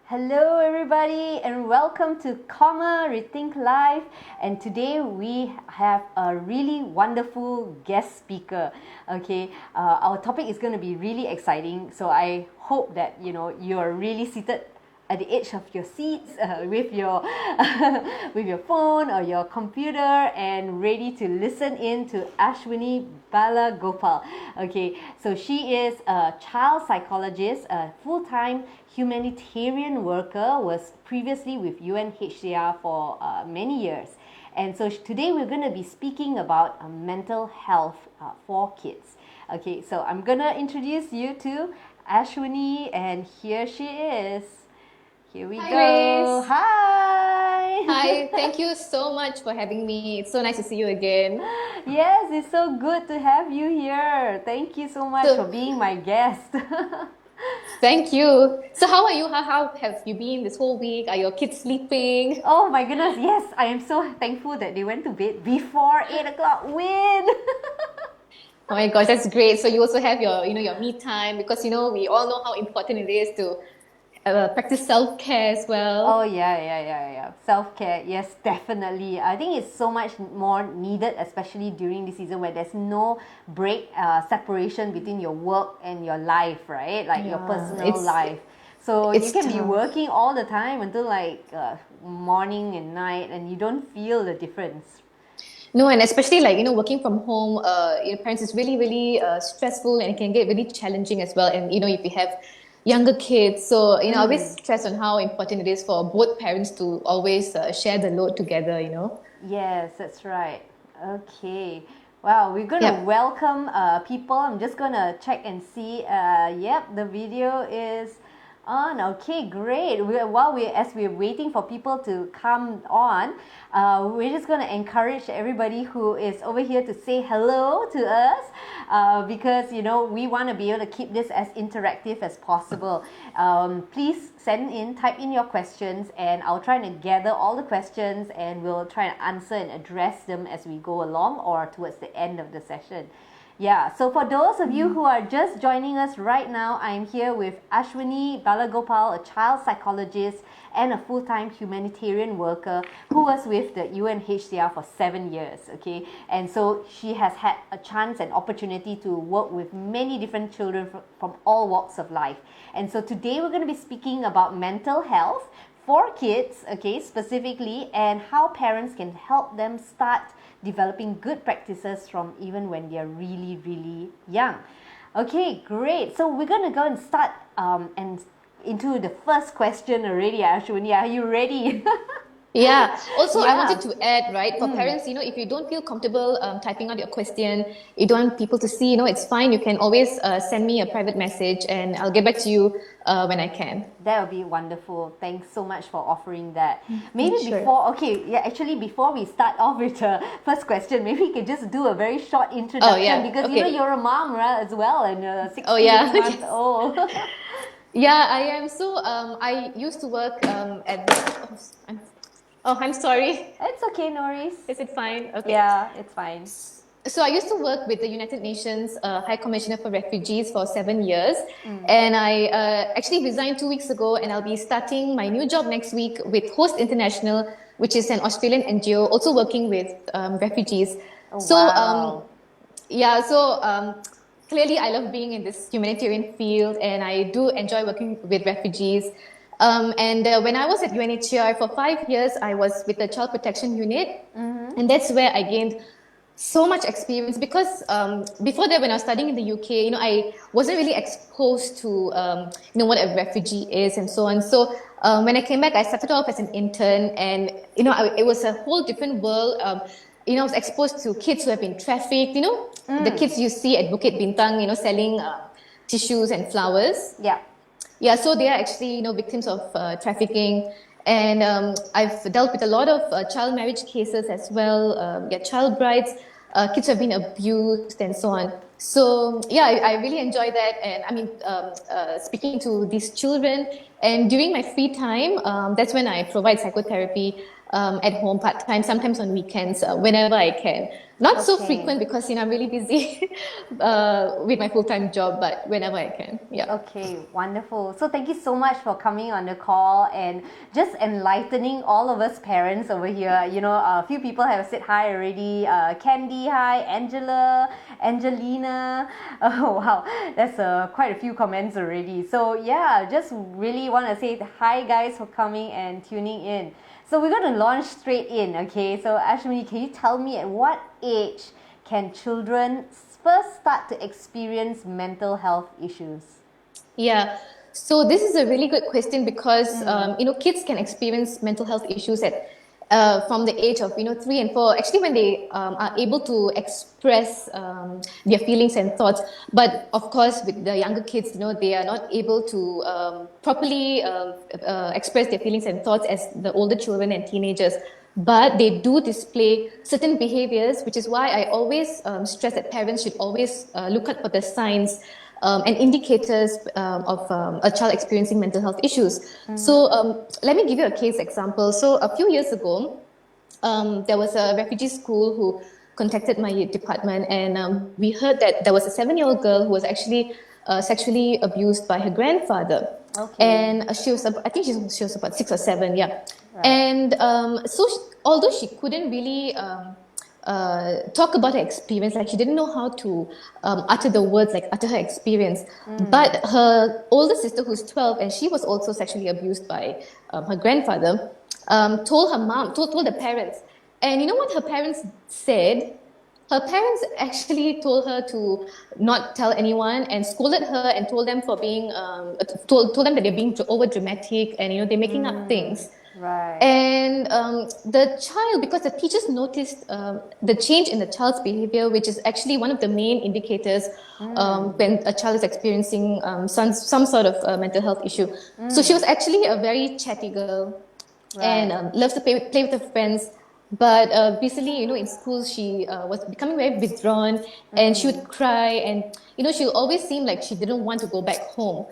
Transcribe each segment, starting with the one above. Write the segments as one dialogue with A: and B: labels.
A: Hello, everybody, and welcome to Comma Rethink Live. And today we have a really wonderful guest speaker. Okay, our topic is going to be really exciting. So I hope that you are really seated at the edge of your seats with your with your phone or your computer and ready to listen in to Ashwini Balagopal. Okay, so she is a child psychologist, a full-time humanitarian worker, was previously with UNHCR for many years. And so today we're going to be speaking about mental health for kids. Okay, so I'm going to introduce you to Ashwini, and here she is. Here we
B: Hi,
A: go.
B: Grace.
A: Hi.
B: Hi, thank you so much for having me. It's so nice to see you again.
A: Yes, it's so good to have you here. Thank you so much for
B: So,
A: being my guest.
B: thank you. So, how are you? How have you been this whole week? Are your kids sleeping?
A: Oh my goodness, yes, I am so thankful that they went to bed before 8 o'clock. Win!
B: Oh my gosh, that's great. So you also have your me time because we all know how important it is to practice self-care as
A: Oh
B: well.
A: yeah. Self-care, yes, definitely. I think it's so much more needed, especially during the season where there's no break, separation between your work and your life, right? Like your
B: Yeah,
A: personal life. So you
B: it's
A: can be
B: tough.
A: working all the time until like morning and night, and you don't feel the difference.
B: No, and especially working from home, your parents is really, really stressful and it can get really challenging as well. And if you have younger kids, so I always
A: Mm.
B: stress on how important it is for both parents to always share the load together.
A: Yes, that's right. Okay. Wow, we're going to
B: Yep.
A: welcome people. I'm just going to check and see. Yep, the video is on. Okay, great. As we're waiting for people to come on, we're just going to encourage everybody who is over here to say hello to us because we want to be able to keep this as interactive as possible. Please type in your questions, and I'll try to gather all the questions and we'll try and answer and address them as we go along or towards the end of the session. Yeah, so for those of you who are just joining us right now, I'm here with Ashwini Balagopal, a child psychologist and a full-time humanitarian worker who was with the UNHCR for 7 years, okay? And so she has had a chance and opportunity to work with many different children from all walks of life. And so today we're going to be speaking about mental health for kids, okay, specifically, and how parents can help them start developing good practices from even when they're really, really young. Okay, great. So we're going to go and start and into the first question already, Ashwini. Are you ready?
B: Yeah. Also, I
A: Yeah.
B: wanted to add, right, for parents, if you don't feel comfortable typing out your question, you don't want people to see, it's fine. You can always send me a private message and I'll get back to you when I can.
A: That would be wonderful. Thanks so much for offering that. Maybe
B: Sure.
A: before we start off with the first question, maybe we could just do a very short
B: Oh,
A: introduction
B: yeah.
A: because
B: Okay.
A: you're a mom, right, as well, and
B: Oh,
A: 16
B: yeah.
A: months old.
B: Yeah, I am. So I used to work I'm sorry.
A: It's okay, Norris.
B: Is it fine? Okay.
A: Yeah, it's fine.
B: So I used to work with the United Nations High Commissioner for Refugees for 7 years, and I actually resigned 2 weeks ago, and I'll be starting my new job next week with Host International, which is an Australian NGO also working with refugees.
A: Oh,
B: So
A: wow.
B: yeah, so clearly I love being in this humanitarian field, and I do enjoy working with refugees. And when I was at UNHCR for 5 years, I was with the Child Protection Unit, and that's where I gained so much experience because before that when I was studying in the UK, I wasn't really exposed to what a refugee is and so on. So when I came back, I started off as an intern, and it was a whole different world. I was exposed to kids who have been trafficked, the kids you see at Bukit Bintang, selling tissues and flowers.
A: Yeah.
B: Yeah, so they are actually, victims of trafficking. And I've dealt with a lot of child marriage cases as well, child brides, kids who have been abused and so on. So yeah, I really enjoy that. And I mean, speaking to these children, and during my free time, that's when I provide psychotherapy at home part time, sometimes on weekends, whenever I can. Not so
A: Okay.
B: frequent because I'm really busy with my full time job, but whenever I can. Yeah.
A: Okay, wonderful. So thank you so much for coming on the call and just enlightening all of us parents over here. You know, a few people have said hi already. Candy, hi. Angela, Angelina. Oh wow, that's quite a few comments already. So yeah, just really want to say hi guys for coming and tuning in. So we're going to launch straight in. Okay, so Ashwini, can you tell me at what age can children first start to experience mental health issues?
B: Yeah. So this is a really good question because kids can experience mental health issues at from the age of 3 and 4. Actually, when they are able to express their feelings and thoughts, but of course, with the younger kids, they are not able to properly express their feelings and thoughts as the older children and teenagers. But they do display certain behaviors, which is why I always stress that parents should always look out for the signs and indicators of a child experiencing mental health issues. So let me give you a case example. So a few years ago, there was a refugee school who contacted my department, and we heard that there was a 7-year-old girl who was actually sexually abused by her grandfather.
A: Okay.
B: And I think she was about 6 or 7, yeah.
A: Right.
B: And although she couldn't really talk about her experience, like she didn't know how to utter the words, like utter her experience. But her older sister, who's 12, and she was also sexually abused by her grandfather, told her mom, told the parents. And you know what her parents said? Her parents actually told her to not tell anyone and scolded her and told them for being told them that they're being over dramatic and they're making up things.
A: Right.
B: And the child, because the teachers noticed the change in the child's behavior, which is actually one of the main indicators when a child is experiencing some sort of mental health issue. So she was actually a very chatty girl.
A: Right.
B: And loves to play with her friends. But recently, in school, she was becoming very withdrawn, and she would cry, and she'll always seem like she didn't want to go back home.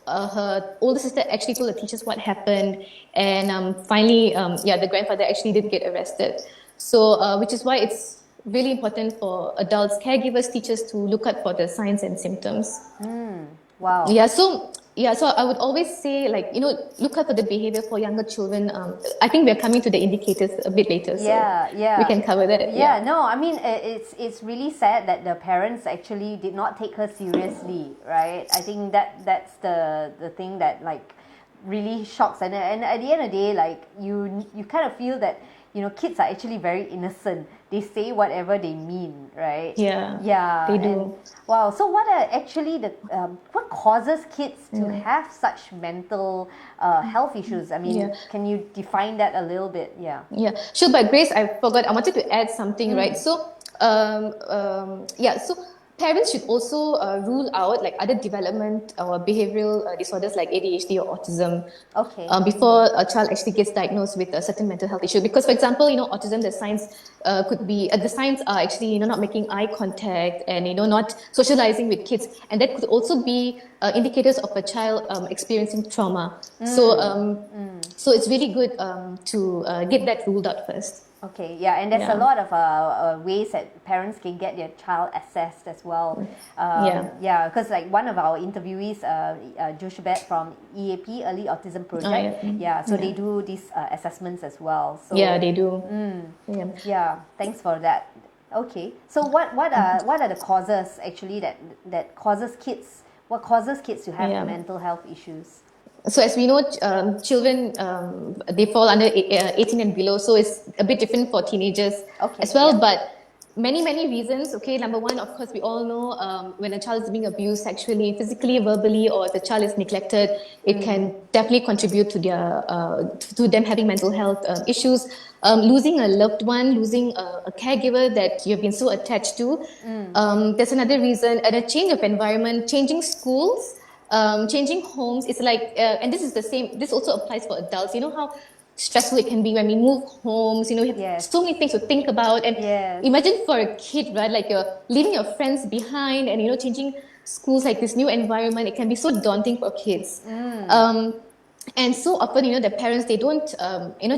B: Her older sister actually told the teachers what happened, and finally, the grandfather actually did get arrested. So, which is why it's really important for adults, caregivers, teachers to look out for the signs and symptoms.
A: Wow.
B: So I would always say, look out for the behavior for younger children. I think we're coming to the indicators a bit later, so we can cover that.
A: No, I mean, it's really sad that the parents actually did not take her seriously, right? I think that's the thing that really shocks, and at the end of the day, you kind of feel that kids are actually very innocent. They say whatever they mean, right?
B: Yeah, they do.
A: Wow. So what are actually what causes kids to have such mental health issues? I mean, can you define that a little bit? Yeah.
B: Sure. But Grace, I forgot. I wanted to add something, right? So, so parents should also rule out other development or behavioral disorders like ADHD or autism before a child actually gets diagnosed with a certain mental health issue. Because, for example, autism, the signs could be the signs are actually not making eye contact and not socializing with kids, and that could also be indicators of a child experiencing trauma. So it's really good to get that ruled out first.
A: Okay, and there's a lot of ways that parents can get their child assessed as well. Because one of our interviewees, Joshebet from EAP, Early Autism Project, so they do these assessments as well. So,
B: they do.
A: Thanks for that. Okay, so what are the causes actually that causes kids? What causes kids to have mental health issues?
B: So as we know, children, they fall under 18 and below, so it's a bit different for teenagers as well, but many reasons. Okay, number one, of course, we all know when a child is being abused sexually, physically, verbally, or the child is neglected, it can definitely contribute to their to them having mental health issues. Losing a loved one, losing a caregiver that you've been so attached to. There's another reason, and a change of environment, changing schools. Changing homes is and this is the same, this also applies for adults. You know how stressful it can be when we move homes. We have
A: Yes.
B: so many things to think about. And
A: Yes.
B: imagine for a kid, right? Like you're leaving your friends behind and, changing schools, like this new environment. It can be so daunting for kids. And so often, the parents, they don't,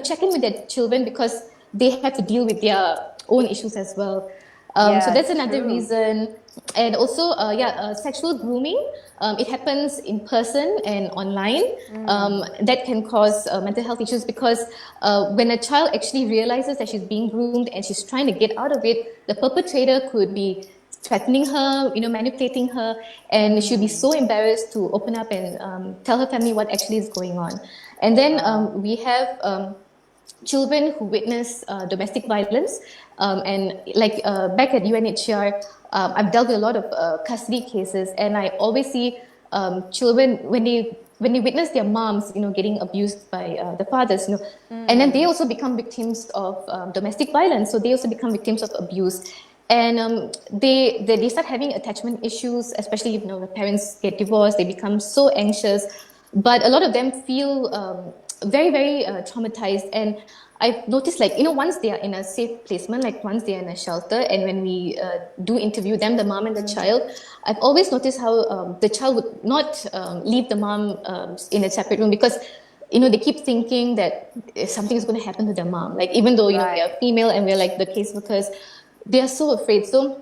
B: check in with their children because they have to deal with their own issues as well. So that's another
A: true.
B: reason. And also, sexual grooming, it happens in person and online. That can cause mental health issues because when a child actually realizes that she's being groomed and she's trying to get out of it, the perpetrator could be threatening her, manipulating her, and she'll be so embarrassed to open up and tell her family what actually is going on. And then we have children who witness domestic violence, and like back at UNHCR, I've dealt with a lot of custody cases, and I always see children when they witness their moms, getting abused by the fathers, and then they also become victims of domestic violence. So they also become victims of abuse. And they start having attachment issues, especially if the parents get divorced. They become so anxious, but a lot of them feel very, very traumatized. And I've noticed, like, once they are in a safe placement, like once they are in a shelter, and when we do interview them, the mom and the child, I've always noticed how the child would not leave the mom in a separate room because they keep thinking that something is going to happen to their mom. Like, even though we are female and we're like the caseworkers, they are so afraid. So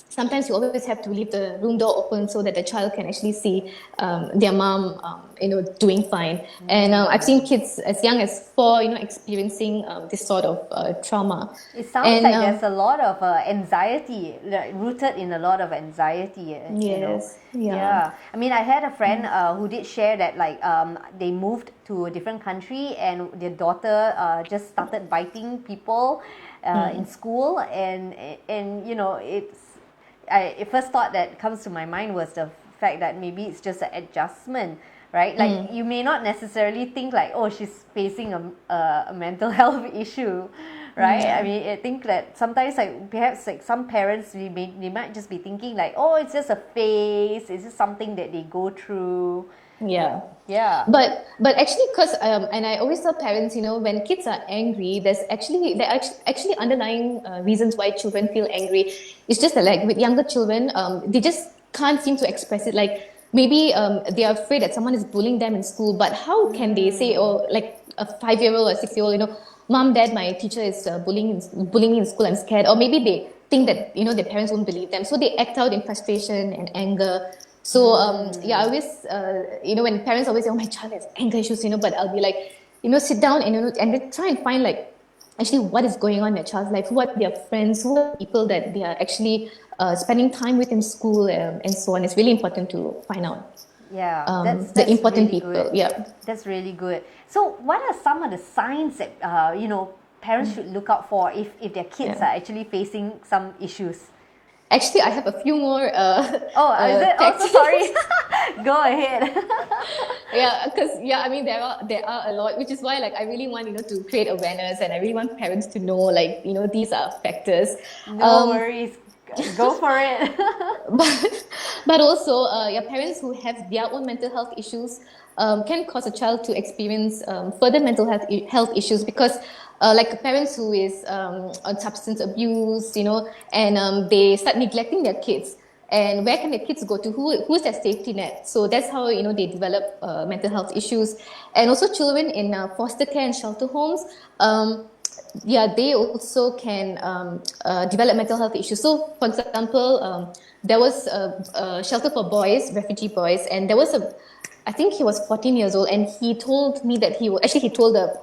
B: sometimes you always have to leave the room door open so that the child can actually see their mom, doing fine. And I've seen kids as young as 4, experiencing this sort of trauma.
A: It sounds like there's a lot of anxiety, rooted in a lot of anxiety.
B: Yes.
A: Yeah. I mean, I had a friend who did share that, like, they moved to a different country and their daughter just started biting people in school, and it's. The first thought that comes to my mind was the fact that maybe it's just an adjustment, right? Like, you may not necessarily think like, oh, she's facing a mental health issue, right? I mean, I think that sometimes, like, perhaps like some parents, they might just be thinking like, oh, it's just a phase, it's just something that they go through. Yeah.
B: But actually, because and I always tell parents, when kids are angry, there are actually underlying reasons why children feel angry. It's just that, like, with younger children, they just can't seem to express it. Like, maybe they are afraid that someone is bullying them in school, but how can they say, oh, like a 5-year-old or 6-year-old, mom, dad, my teacher is bullying me in school, I'm scared. Or maybe they think that their parents won't believe them, so they act out in frustration and anger. So I always when parents always say, oh, my child has anger issues, but I'll be like, sit down and they try and find, like, actually what is going on in their child's life, who are their friends, who are people that they are actually spending time with in school, and so on. It's really important to find out.
A: Yeah, that's
B: the important
A: really
B: people.
A: Good.
B: Yeah,
A: that's really good. So, what are some of the signs that parents should look out for if their kids are actually facing some issues?
B: Actually, I have a few more.
A: Is it? Oh, so sorry. Go ahead.
B: Because I mean, there are a lot, which is why, like, I really want to create awareness, and I really want parents to know, like, these are factors.
A: No worries. Go for it.
B: but also, parents who have their own mental health issues can cause a child to experience further mental health issues because. Like parents who is on substance abuse, and they start neglecting their kids. And where can their kids go to? Who's their safety net? So that's how they develop mental health issues. And also children in foster care and shelter homes, they also can develop mental health issues. So, for example, there was a shelter for boys, refugee boys, and there was I think he was 14 years old, and he told me that he told the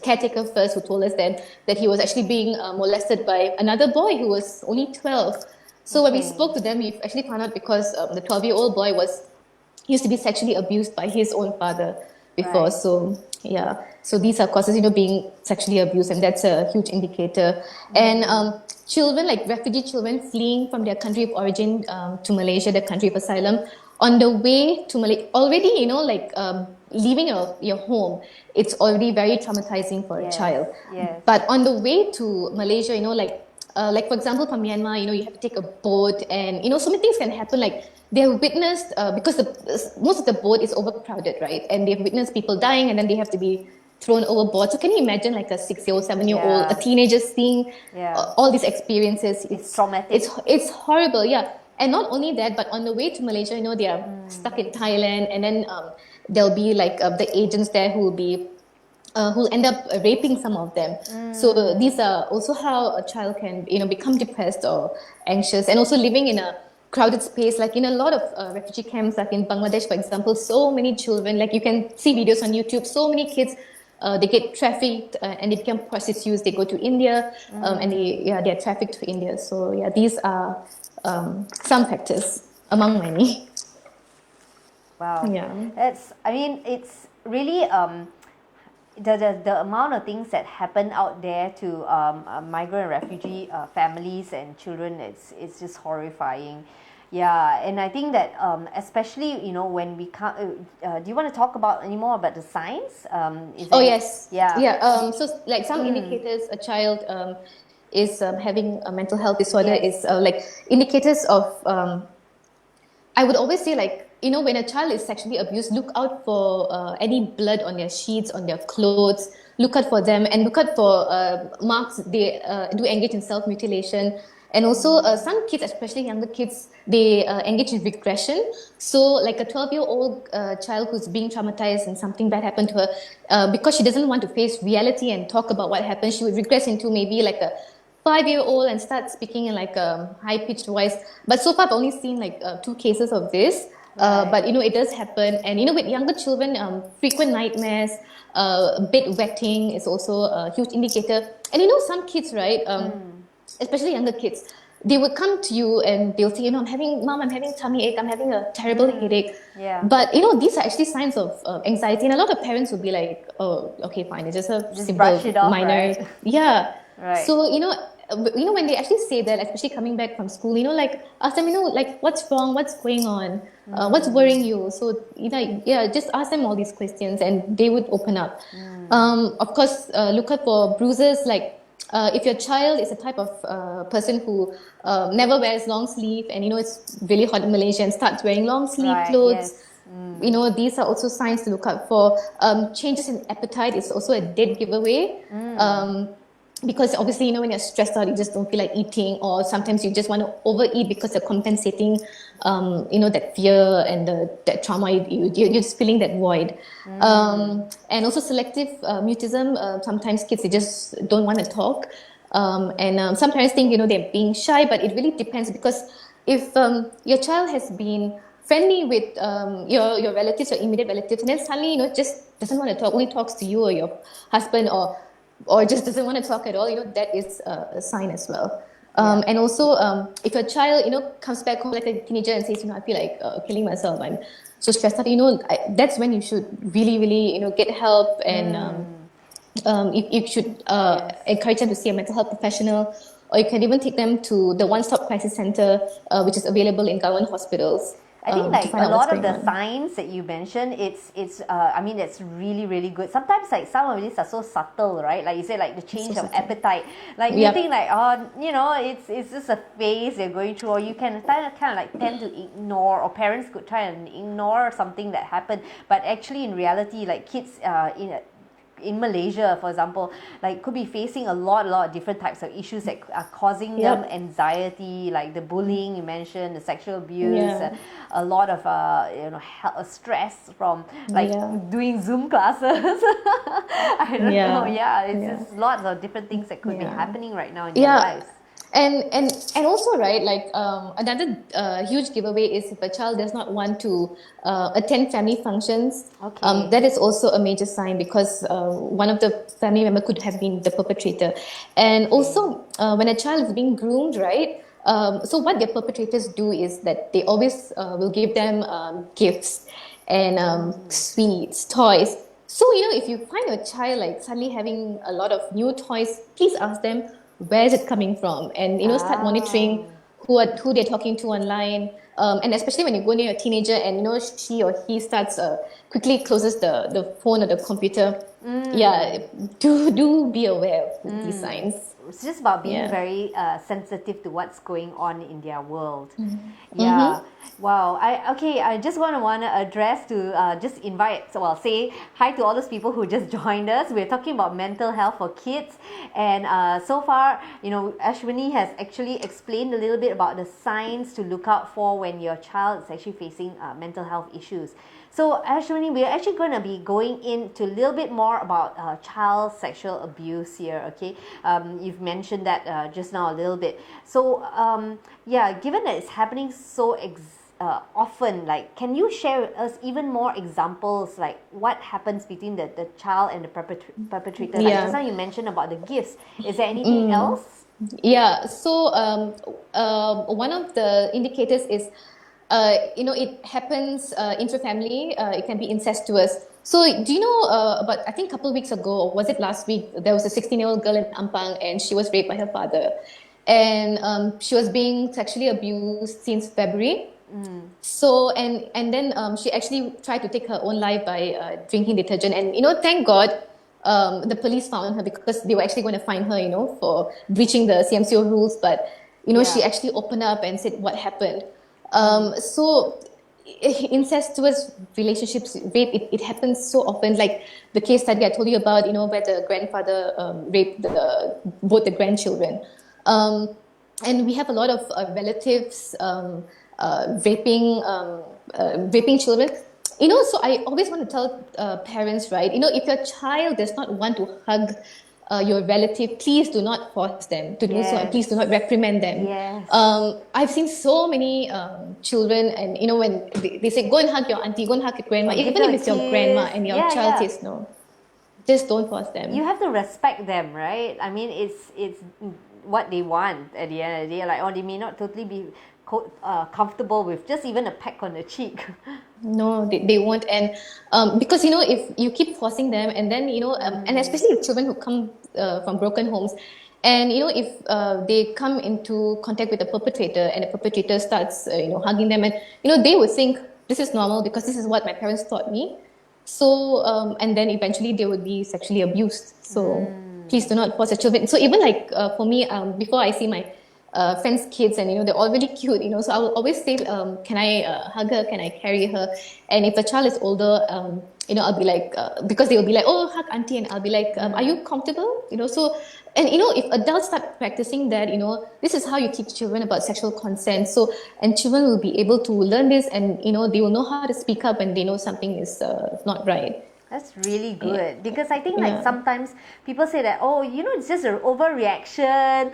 B: caretaker first, who told us then that he was actually being molested by another boy who was only 12. So when we spoke to them, we actually found out because the 12-year-old boy used to be sexually abused by his own father before.
A: Right.
B: So these are causes, being sexually abused, and that's a huge indicator. And children, like refugee children fleeing from their country of origin to Malaysia, the country of asylum, on the way to Malaysia, already, leaving your home, it's already very traumatizing for a child.
A: Yes.
B: But on the way to Malaysia, like for example, from Myanmar, you have to take a boat, and so many things can happen. Like they have witnessed because most of the boat is overcrowded, right? And they've witnessed people dying, and then they have to be thrown overboard. So can you imagine like a 6-year-old, 7-year-old,
A: Yeah.
B: a teenager seeing
A: Yeah.
B: all these experiences?
A: It's traumatic.
B: It's horrible, yeah. And not only that, but on the way to Malaysia, you know, they are stuck in Thailand, and then there'll be like the agents there who'll end up raping some of them. So these are also how a child can, you know, become depressed or anxious, and also living in a crowded space. Like in a lot of refugee camps, like in Bangladesh, for example, so many children, like you can see videos on YouTube, so many kids, they get trafficked and they become prostitutes. They go to India and they're trafficked to India. So yeah, these are some factors among many.
A: Wow.
B: Yeah.
A: It's really the amount of things that happen out there to migrant and refugee families and children, it's just horrifying. Yeah, and I think that especially, you know, when we come, do you want to talk about any more about the signs?
B: Yes.
A: Yeah.
B: Yeah. So like some indicators a child is having a mental health disorder is like indicators of I would always say, like, you know, when a child is sexually abused, look out for any blood on their sheets, on their clothes. Look out for them, and look out for marks. They do engage in self-mutilation. And also, some kids, especially younger kids, they engage in regression. So, like a 12-year-old child who's being traumatized and something bad happened to her, because she doesn't want to face reality and talk about what happened, she would regress into maybe like a 5-year-old and start speaking in like a high-pitched voice. But so far, I've only seen like 2 cases of this. But, you know, it does happen. And, you know, with younger children, frequent nightmares, bed wetting is also a huge indicator. And, you know, some kids, right, especially younger kids, they would come to you and they'll say, you know, I'm having tummy ache, I'm having a terrible headache.
A: Yeah.
B: But, you know, these are actually signs of anxiety. And a lot of parents will be like, oh, okay, fine, it's just a simple,
A: brush it off,
B: minor.
A: right?
B: Yeah.
A: Right.
B: So, you know, when they actually say that, especially coming back from school, you know, like ask them, you know, like what's wrong, what's going on, what's worrying you. So, you know, yeah, just ask them all these questions and they would open up. Of course, look out for bruises. Like if your child is a type of person who never wears long sleeve, and you know it's really hot in Malaysia, and starts wearing long sleeve clothes. You know, these are also signs to look out for. Changes in appetite is also a dead giveaway. Because obviously, you know, when you're stressed out, you just don't feel like eating, or sometimes you just want to overeat because you're compensating, you know, that fear and that trauma. You're just feeling that void. And also selective mutism. Sometimes kids, they just don't want to talk. And some parents think, you know, they're being shy, but it really depends, because if your child has been friendly with your relatives or immediate relatives, and then suddenly, you know, just doesn't want to talk, only talks to you or your husband, or just doesn't want to talk at all, you know, that is a sign as well. And also, if your child, you know, comes back home like a teenager and says, you know, I feel like killing myself, I'm so stressed out, you know, that's when you should really, really, you know, get help. And you should encourage them to see a mental health professional, or you can even take them to the one-stop crisis center, which is available in government hospitals.
A: I think like a lot of the signs that you mentioned, it's I mean, it's really, really good. Sometimes like some of these are so subtle, right? Like you say, like the change of appetite. Like you think like, oh, you know, it's just a phase they're going through, or you can kind of like tend to ignore, or parents could try and ignore something that happened. But actually in reality, like kids in Malaysia, for example, like could be facing a lot of different types of issues that are causing them anxiety, like the bullying you mentioned, the sexual abuse, a lot of you know, stress from like doing Zoom classes. I don't know. It's just lots of different things that could be happening right now in their lives.
B: And also, right, like another huge giveaway is if a child does not want to attend family functions. That is also a major sign, because one of the family member could have been the perpetrator. And also, when a child is being groomed, right, so what their perpetrators do is that they always will give them gifts and sweets, toys. So, you know, if you find a child like suddenly having a lot of new toys, please ask them, where is it coming from? And, you know, start monitoring who they're talking to online. And especially when you go near a teenager and, you know, she or he starts quickly closes the phone or the computer. Do be aware of these signs.
A: it's just about being
B: Yeah.
A: very sensitive to what's going on in their world.
B: Mm-hmm.
A: Yeah. Wow. I just want to address to just invite, well, say hi to all those people who just joined us. We're talking about mental health for kids, and so far, Ashwini has actually explained a little bit about the signs to look out for when your child is actually facing mental health issues. So Ashwini, we're actually going to be going into a little bit more about child sexual abuse here, okay? You've mentioned that just now a little bit. So yeah, given that it's happening so often, like, can you share with us even more examples, like what happens between the child and the perpetrator? Like just now you mentioned about the gifts. Is there anything else?
B: Yeah, so one of the indicators is, it happens intra-family. It can be incestuous. So do you know about, I think a couple of weeks ago, or was it last week, there was a 16-year-old girl in Ampang and she was raped by her father. And she was being sexually abused since February. So, and then she actually tried to take her own life by drinking detergent. And, thank God, the police found her because they were actually going to fine her, for breaching the CMCO rules. But, she actually opened up and said what happened. So incestuous relationships, rape, it happens so often. Like the case study I told you about, where the grandfather raped both the grandchildren. And we have a lot of relatives raping children. So I always want to tell parents, right? If your child does not want to hug your relative, please do not force them to do so, and please do not reprimand them.
A: Yes.
B: I've seen so many children, and when they say, go and hug your auntie, go and hug your grandma, even if it's your grandma and your child says no, just don't force them.
A: You have to respect them, right? I mean, it's what they want at the end of the day. Like, they may not totally be comfortable with just even a peck on the cheek.
B: No, they won't. And because if you keep forcing them, and then and especially with children who come from broken homes, and if they come into contact with the perpetrator, and the perpetrator starts hugging them, and they would think this is normal because this is what my parents taught me. So and then eventually they would be sexually abused. So please do not force your children. So even like for me, before I see my friends' kids, and they're all really cute, so I will always say, can I hug her, can I carry her? And if the child is older, I'll be like, because they will be like, oh, hug auntie, and I'll be like, are you comfortable? So, and if adults start practicing that, this is how you teach children about sexual consent. So, and children will be able to learn this, and they will know how to speak up when they know something is not right.
A: That's really good, because I think like sometimes people say that, it's just an overreaction,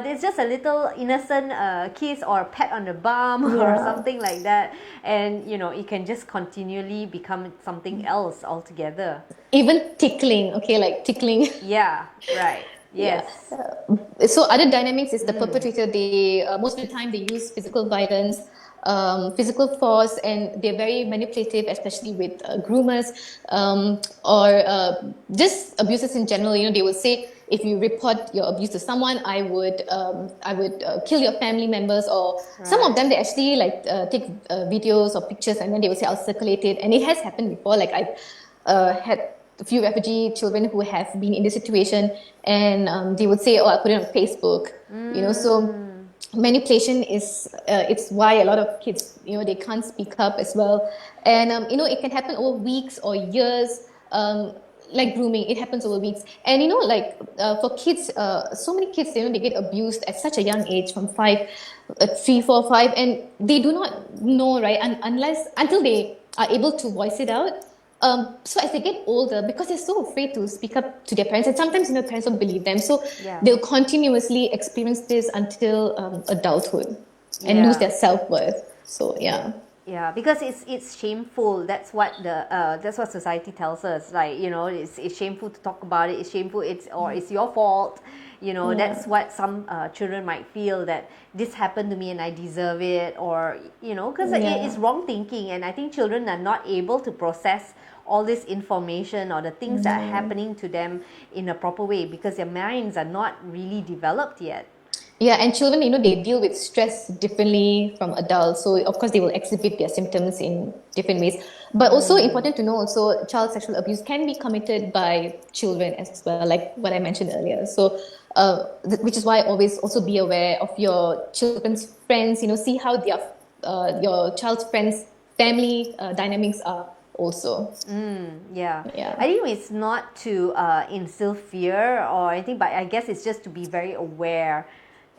A: there's just a little innocent kiss or pat on the bum or something like that, and it can just continually become something else altogether.
B: Even tickling, okay, like tickling.
A: Yeah, right. Yes.
B: Yeah. So other dynamics is the perpetrator, they most of the time they use physical violence, physical force, and they're very manipulative, especially with groomers, or just abusers in general. They will say, if you report your abuse to someone, I would kill your family members. Or some of them, they actually take videos or pictures, and then they will say, I'll circulate it. And it has happened before. Like I've had a few refugee children who have been in this situation, and they would say, I'll put it on Facebook. So manipulation is it's why a lot of kids they can't speak up as well. And it can happen over weeks or years. Like grooming, it happens over weeks. And for kids, so many kids they get abused at such a young age, from 3, 4, 5, and they do not know, right? Until they are able to voice it out. So as they get older, because they're so afraid to speak up to their parents, and sometimes parents don't believe them, so they'll continuously experience this until adulthood, and lose their self-worth. So
A: yeah, because it's shameful. That's what society tells us. Like it's shameful to talk about it. It's shameful. It's your fault. That's what some children might feel, that this happened to me and I deserve it, or because it's wrong thinking. And I think children are not able to process all this information or the things that are happening to them in a proper way, because their minds are not really developed yet.
B: Yeah, and children, they deal with stress differently from adults. So of course they will exhibit their symptoms in different ways. But also important to know also child sexual abuse can be committed by children as well, like what I mentioned earlier. So which is why always also be aware of your children's friends, see how your child's friends' family dynamics are also.
A: Yeah.
B: Yeah.
A: I think it's not to instill fear or anything, but I guess it's just to be very aware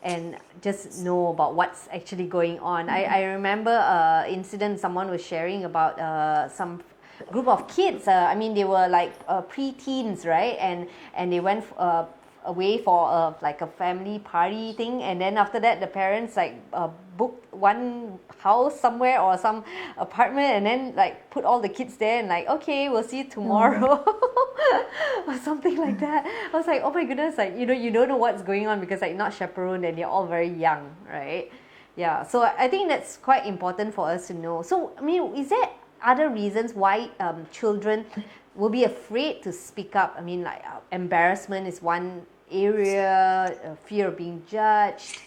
A: and just know about what's actually going on. I remember incident someone was sharing about some group of kids. I mean, they were like pre-teens, right? And they went away for like a family party thing, and then after that the parents like booked one house somewhere or some apartment, and then like put all the kids there and like, okay, we'll see you tomorrow. Or something like that. I was like, oh my goodness, like you don't know what's going on because like not chaperoned and they're all very young, right? Yeah, so I think that's quite important for us to know. So I mean, is there other reasons why children will be afraid to speak up? I mean, like embarrassment is one area, fear of being judged.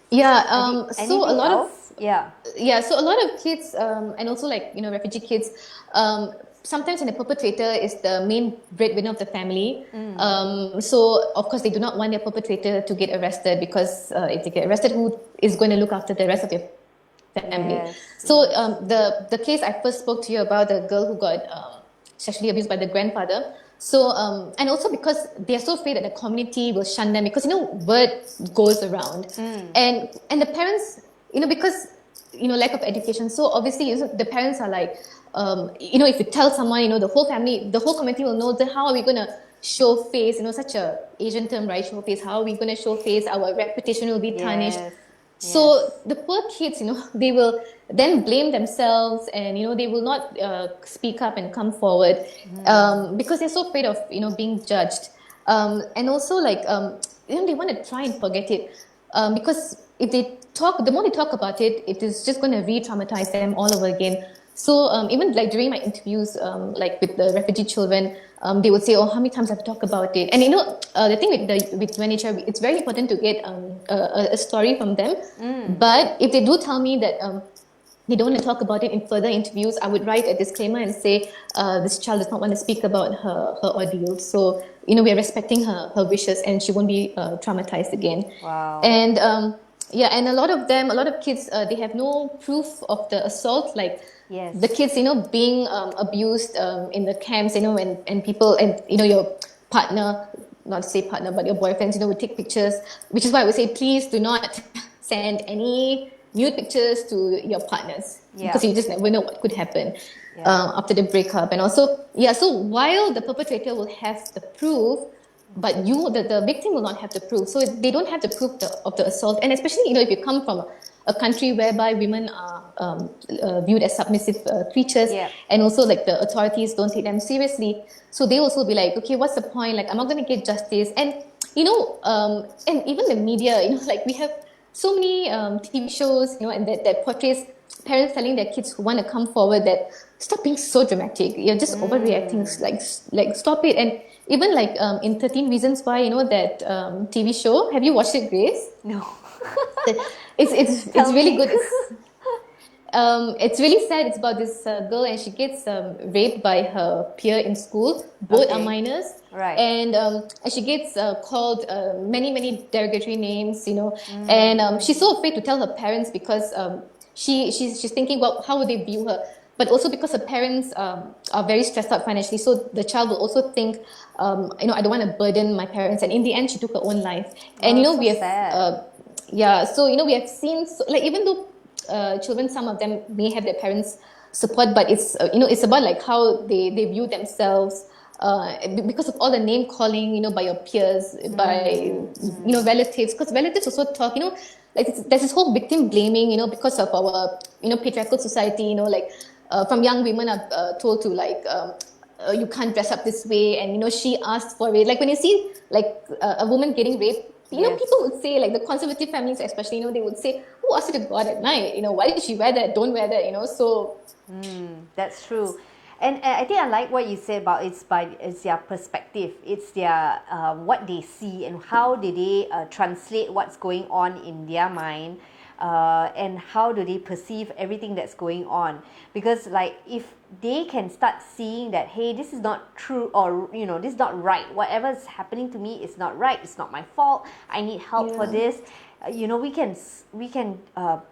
B: Yeah, so a
A: Anything
B: lot
A: else?
B: yeah, so a lot of kids, and also like, refugee kids, sometimes when the perpetrator is the main breadwinner of the family, so of course they do not want their perpetrator to get arrested because if they get arrested, who is going to look after the rest of their family?
A: Yes,
B: So the case I first spoke to you about, the girl who got sexually abused by the grandfather. So and also because they are so afraid that the community will shun them because word goes around, and the parents, because lack of education. So obviously the parents are like, if you tell someone, the whole family, the whole community will know. Then how are we going to show face? Such a Asian term, right? Show face. How are we going to show face? Our reputation will be tarnished.
A: yes,
B: So
A: yes.
B: the poor kids, they will then blame themselves, and they will not speak up and come forward because they're so afraid of being judged, and also like they want to try and forget it because if they talk, the more they talk about it, it is just going to re-traumatize them all over again. So even like during my interviews, like with the refugee children, they would say, "Oh, how many times I've talked about it?" And the thing with UNHCR, it's very important to get a story from them. But if they do tell me that they don't want to talk about it in further interviews, I would write a disclaimer and say this child does not want to speak about her ordeal. So we are respecting her wishes, and she won't be traumatized again.
A: Wow.
B: And and a lot of kids, they have no proof of the assault, like.
A: Yes.
B: The kids, being abused in the camps, and people, and your partner, not to say partner, but your boyfriends, would take pictures, which is why I would say, please do not send any nude pictures to your partners, because you just never know what could happen after the breakup. And also, so while the perpetrator will have the proof, but the victim will not have the proof. So they don't have the proof of the assault. And especially, if you come from a country whereby women are viewed as submissive creatures, and also like the authorities don't take them seriously. So they also be like, okay, what's the point? Like, I'm not going to get justice. And, and even the media, like we have so many TV shows, and that portrays parents telling their kids who want to come forward that stop being so dramatic. You're just overreacting. Like stop it. And even like in 13 Reasons Why, that TV show, have you watched it, Grace?
A: No.
B: It's really good. It's really sad. It's about this girl, and she gets raped by her peer in school. Both are minors,
A: right?
B: And she gets called many derogatory names, and she's so afraid to tell her parents because she's thinking, well, how would they view her? But also because her parents are very stressed out financially, so the child will also think, I don't want to burden my parents. And in the end, she took her own life. And we have. So we have seen, like, even though children, some of them may have their parents' support, but it's it's about like how they view themselves because of all the name calling, by your peers, by relatives, because relatives also talk, like there's this whole victim blaming, because of our patriarchal society, like from young women are told to like. You can't dress up this way, and she asked for it. Like when you see like a woman getting raped, people would say, like the conservative families especially, they would say, who asked you to go out at night? Why did she wear that? Don't wear that, so.
A: That's true. And I think I like what you said about it's their perspective, it's their what they see and how do they translate what's going on in their mind, and how do they perceive everything that's going on. Because like if they can start seeing that, hey, this is not true, or this is not right, whatever is happening to me is not right, it's not my fault, I need help for this. We can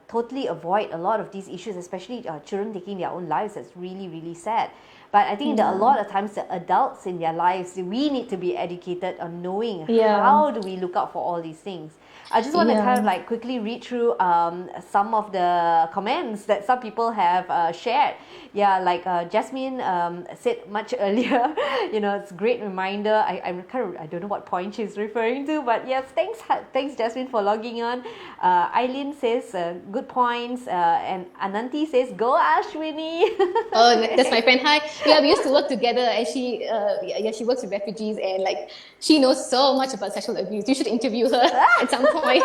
A: totally avoid a lot of these issues, especially children taking their own lives. That's really, really sad. But I think that a lot of times the adults in their lives, we need to be educated on knowing how do we look out for all these things. I just want to kind of like quickly read through some of the comments that some people have shared. Yeah, like Jasmine said much earlier, it's a great reminder. I don't know what point she's referring to, but yes, thanks Jasmine for logging on. Eileen says good points, and Ananti says go Ashwini.
B: Oh, that's my friend. Hi. Yeah, we used to work together, and she works with refugees, and like she knows so much about sexual abuse. You should interview her at some point.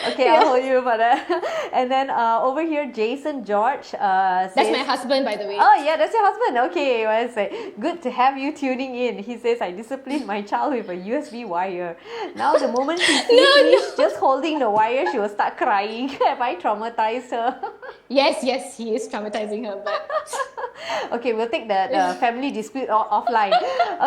A: Okay, I'll hold you for that. And then over here, Jason George says,
B: that's my husband, by the way.
A: Oh yeah, that's your husband. Okay, well, I say good to have you tuning in. He says, I disciplined my child with a USB wire. Now the moment she sees me just holding the wire, she will start crying. Have I traumatized her?
B: Yes, he is traumatizing her, but
A: okay, we'll take the family dispute offline.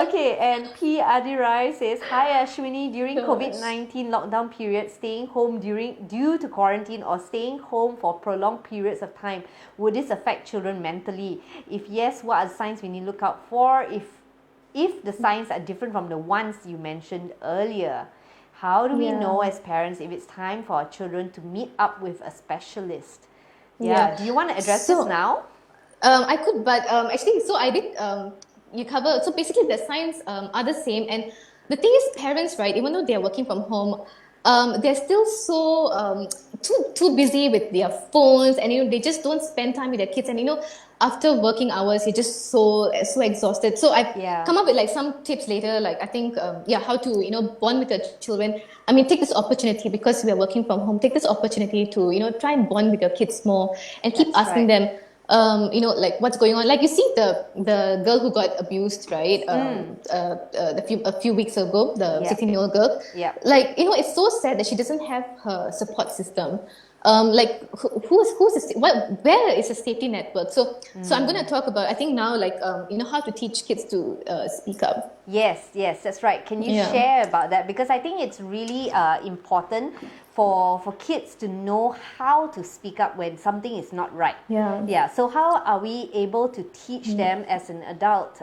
A: Okay, and P. Adirai says, hi Ashwini, during COVID-19 lockdown period, staying home due to quarantine or staying home for prolonged periods of time, would this affect children mentally? If yes, what are the signs we need to look out for? If the signs are different from the ones you mentioned earlier, how do we know as parents if it's time for our children to meet up with a specialist? Do you want to address this now?
B: I could, but actually, so I did. You cover. So basically, the signs are the same, and the thing is, parents, right? Even though they are working from home, they're still so too busy with their phones, and they just don't spend time with their kids. And after working hours, you're just so exhausted. So I've come up with like some tips later, like I think how to bond with your children. I mean, take this opportunity because we are working from home. Take this opportunity to try and bond with your kids more and keep asking them. Like what's going on? Like you see the girl who got abused, right? A few weeks ago, the 16-year-old girl.
A: Yeah.
B: Like it's so sad that she doesn't have her support system. Like where is the safety network? So I'm going to talk about, I think now, like how to teach kids to speak up.
A: Yes, that's right. Can you share about that? Because I think it's really important for kids to know how to speak up when something is not right. Yeah. So how are we able to teach them as an adult?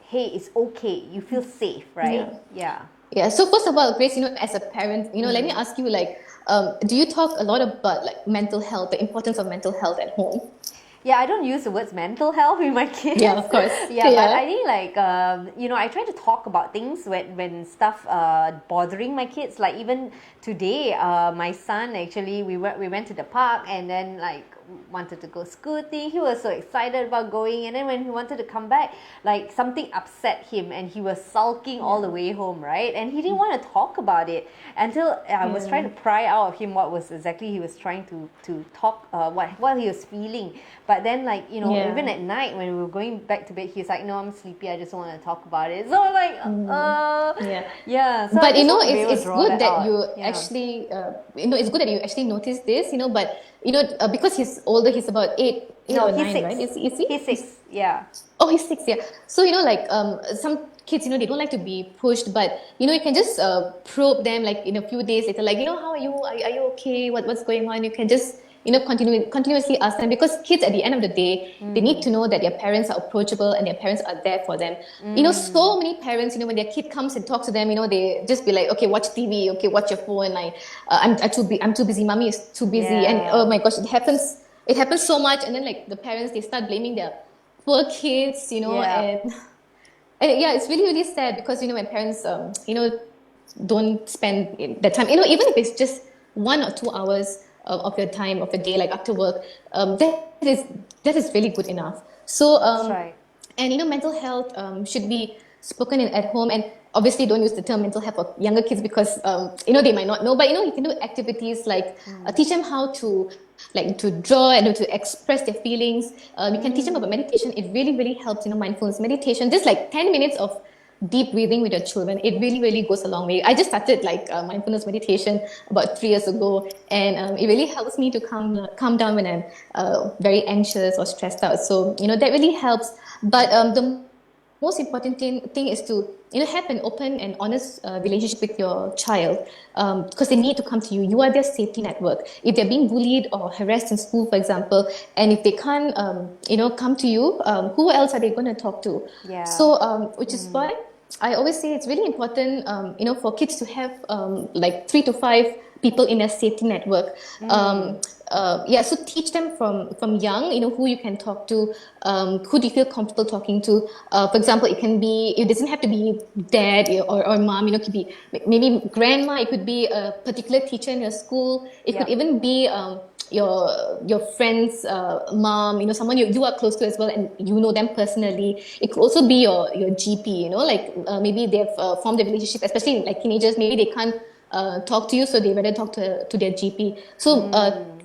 A: Hey, it's okay. You feel safe, right? Yeah.
B: So first of all, Grace, as a parent, let me ask you, like, do you talk a lot about like mental health, the importance of mental health at home?
A: Yeah, I don't use the words mental health with my kids.
B: Yeah, of course.
A: But I think like, I try to talk about things when stuff bothering my kids. Like even today, my son actually, we went to the park and then like wanted to go scooting. He was so excited about going, and then when he wanted to come back, like something upset him and he was sulking all the way home, right? And he didn't want to talk about it until I was trying to pry out of him what was exactly he was trying to talk, what he was feeling. But then like even at night when we were going back to bed, he was like, no, I'm sleepy, I just don't want to talk about it. So like so
B: but it's good that you actually it's good that you actually notice this, but because he's older, he's about 8 or 9,
A: 6.
B: right? Is he?
A: He's 6, yeah.
B: Oh, he's 6, yeah. So, like some kids, they don't like to be pushed, but, you can just probe them like in a few days later, like, how are you? Are you okay? What's going on? You can just, continuously ask them, because kids at the end of the day, they need to know that their parents are approachable and their parents are there for them. So many parents, when their kid comes and talks to them, they just be like, okay, watch TV, okay, watch your phone. Like, I'm too busy. Mommy is too busy. And oh my gosh, it happens so much. And then like the parents, they start blaming their poor kids, and it's really, really sad because, when parents, don't spend that time, even if it's just 1 or 2 hours of your time, of your day, like after work, that is really good enough. So,
A: that's right.
B: And mental health should be spoken in at home, and obviously don't use the term mental health for younger kids because they might not know. But you can do activities like teach them how to like to draw and to express their feelings. You can teach them about meditation. It really, really helps, mindfulness meditation. Just like 10 minutes of deep breathing with your children, it really, really goes a long way. I just started like mindfulness meditation about 3 years ago, and it really helps me to calm down when I'm very anxious or stressed out. So, that really helps. But the most important thing is to have an open and honest relationship with your child, because they need to come to you. You are their safety network. If they're being bullied or harassed in school, for example, and if they can't come to you, who else are they going to talk to?
A: Yeah.
B: So which is why I always say it's really important for kids to have like 3 to 5 people in their safety network. So teach them from young, who you can talk to, who do you feel comfortable talking to. For example, it doesn't have to be dad or mom, it could be maybe grandma, it could be a particular teacher in your school, it could even be your friend's mom, someone you are close to as well, and you know them personally. It could also be your GP, maybe they've formed a relationship, especially like teenagers, maybe they can't talk to you, so they rather talk to their GP. So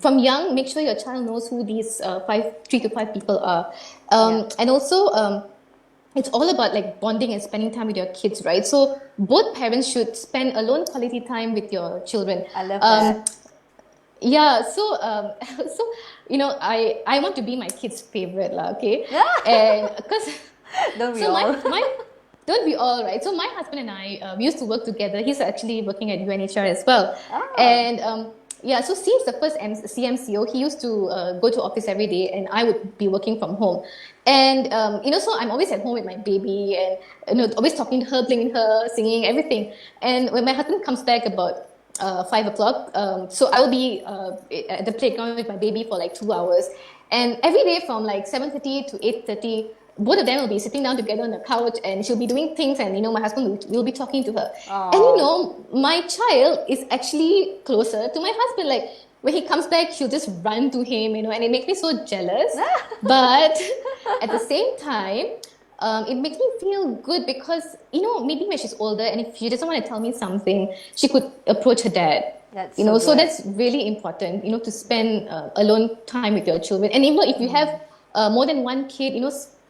B: from young, make sure your child knows who these 3 to 5 people are. And also, it's all about like bonding and spending time with your kids, right? So both parents should spend alone quality time with your children.
A: I love that.
B: Yeah, so I want to be my kid's favorite, okay? And because
A: Don't we all?
B: Don't we all, right? So my husband and I, we used to work together. He's actually working at UNHCR as well.
A: Oh.
B: And so since the first CMCO, he used to go to office every day, and I would be working from home. And so I'm always at home with my baby, and always talking to her, playing with her, singing, everything. And when my husband comes back about 5 o'clock, so I will be at the playground with my baby for like 2 hours. And every day from like 7:30 to 8:30, both of them will be sitting down together on the couch, and she'll be doing things, and my husband will be talking to her.
A: Aww.
B: And my child is actually closer to my husband. Like when he comes back, she'll just run to him, and it makes me so jealous. But at the same time, it makes me feel good because maybe when she's older, and if she doesn't want to tell me something, she could approach her dad.
A: That's
B: So that's really important, to spend alone time with your children. And even if you have more than one kid,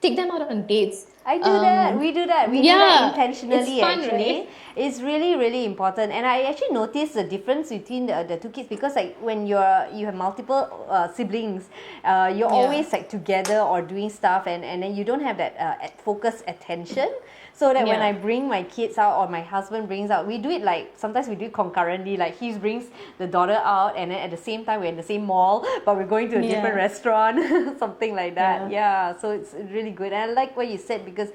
B: take them out on dates.
A: I do that. We do that. We do that intentionally.
B: It's fun,
A: actually,
B: right?
A: It's really, really important. And I actually noticed the difference between the two kids, because like when you have multiple siblings, you're always like together or doing stuff, and then you don't have that focused attention. So that when I bring my kids out, or my husband brings out, we do it like, sometimes we do it concurrently. Like he brings the daughter out, and then at the same time we're in the same mall, but we're going to a different restaurant, something like that. Yeah, so it's really good. And I like what you said, because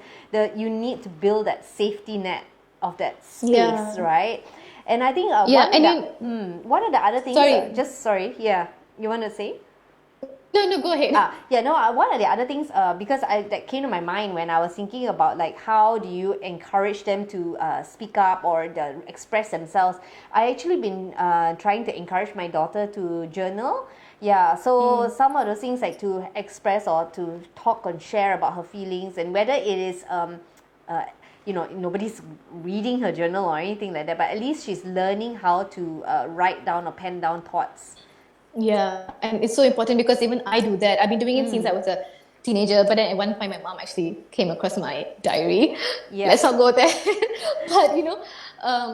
A: you need to build that safety net of that space, right? And I think what are the other things? Sorry. Yeah, you want to say?
B: No, go ahead.
A: What are the other things? Because that came to my mind when I was thinking about like how do you encourage them to speak up or express themselves. I actually been trying to encourage my daughter to journal. Yeah, so some of those things like to express or to talk and share about her feelings, and whether it is nobody's reading her journal or anything like that, but at least she's learning how to write down or pen down thoughts.
B: Yeah, and it's so important because even I do that. I've been doing it since I was a teenager, but then at one point my mom actually came across my diary. Yeah. Let's not go there.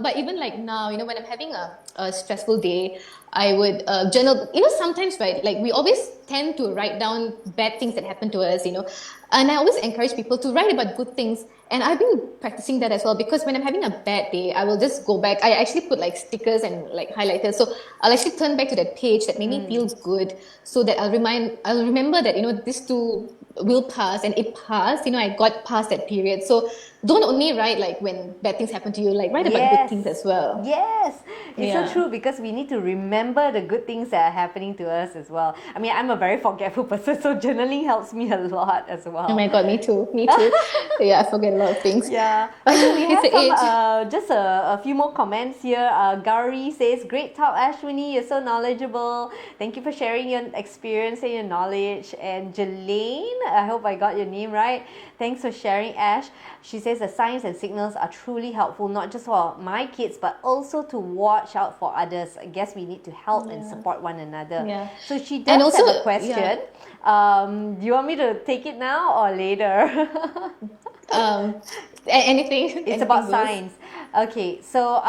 B: But even like now, when I'm having a stressful day, I would journal. Sometimes, right, like we always tend to write down bad things that happen to us, and I always encourage people to write about good things. And I've been practicing that as well, because when I'm having a bad day, I will just go back. I actually put like stickers and like highlighters. So I'll actually turn back to that page that made me feel good, so that I'll remember that, this too will pass, and it passed. I got past that period. So don't only write like when bad things happen to you, like write about good things as well.
A: Yes, it's so true, because we need to remember the good things that are happening to us as well. I mean, I'm a very forgetful person, so journaling helps me a lot as well.
B: Oh my God, me too. Yeah, I forget a lot of things.
A: Yeah. Okay, we have just a few more comments here. Gauri says, great talk, Ashwini. You're so knowledgeable. Thank you for sharing your experience and your knowledge. And Jelaine I hope I got your name right. Thanks for sharing, Ash. She says the signs and signals are truly helpful, not just for my kids, but also to watch out for others. I guess we need to help and support one another.
B: Yeah.
A: So she
B: And
A: does
B: also,
A: have a question. Do you want me to take it now or later?
B: Anything.
A: It's about signs. Okay, so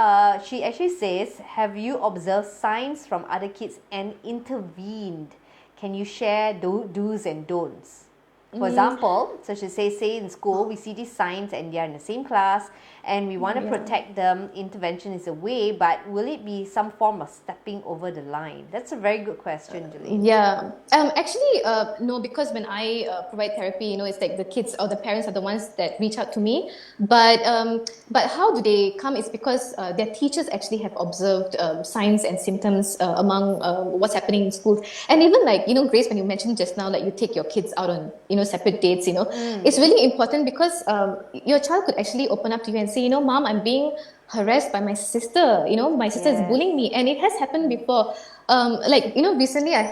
A: she actually says, have you observed signs from other kids and intervened? Can you share do's and don'ts? For example, so she says, say in school, we see these signs and they're in the same class and we want to protect them. Intervention is a way, but will it be some form of stepping over the line? That's a very good question, Julie.
B: Yeah. Actually, no, because when I provide therapy, it's like the kids or the parents are the ones that reach out to me. But how do they come? It's because their teachers actually have observed signs and symptoms among what's happening in schools. And even like, Grace, when you mentioned just now, like you take your kids out on, separate dates, it's really important because your child could actually open up to you and say, Mom, I'm being harassed by my sister. My sister is bullying me. And it has happened before. Recently I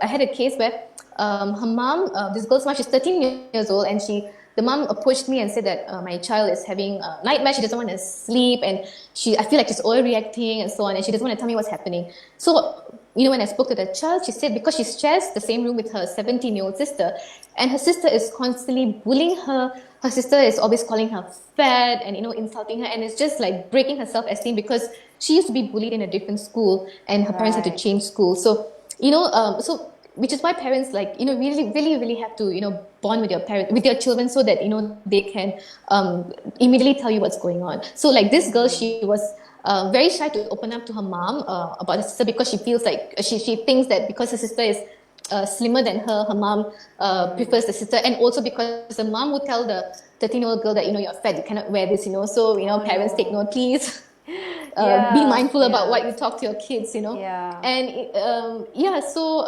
B: had a case where her mom, this girl's mom, she's 13 years old, and the mom approached me and said that my child is having a nightmare, she doesn't want to sleep, and I feel like she's overreacting and so on, and she doesn't want to tell me what's happening. So, when I spoke to the child, she said because she shares the same room with her 17-year-old sister, and her sister is constantly bullying her. Her sister is always calling her fat and, insulting her, and it's just like breaking her self-esteem because she used to be bullied in a different school and her parents had to change school. So, which is why parents really, really, really have to, bond with your children so that, they can immediately tell you what's going on. So like this girl, she was very shy to open up to her mom about her sister because she feels like she thinks that because her sister is slimmer than her mom prefers the sister, and also because the mom would tell the 13-year-old girl that you're fat, you cannot wear this, so parents take note, please. Be mindful about what you talk to your kids, and so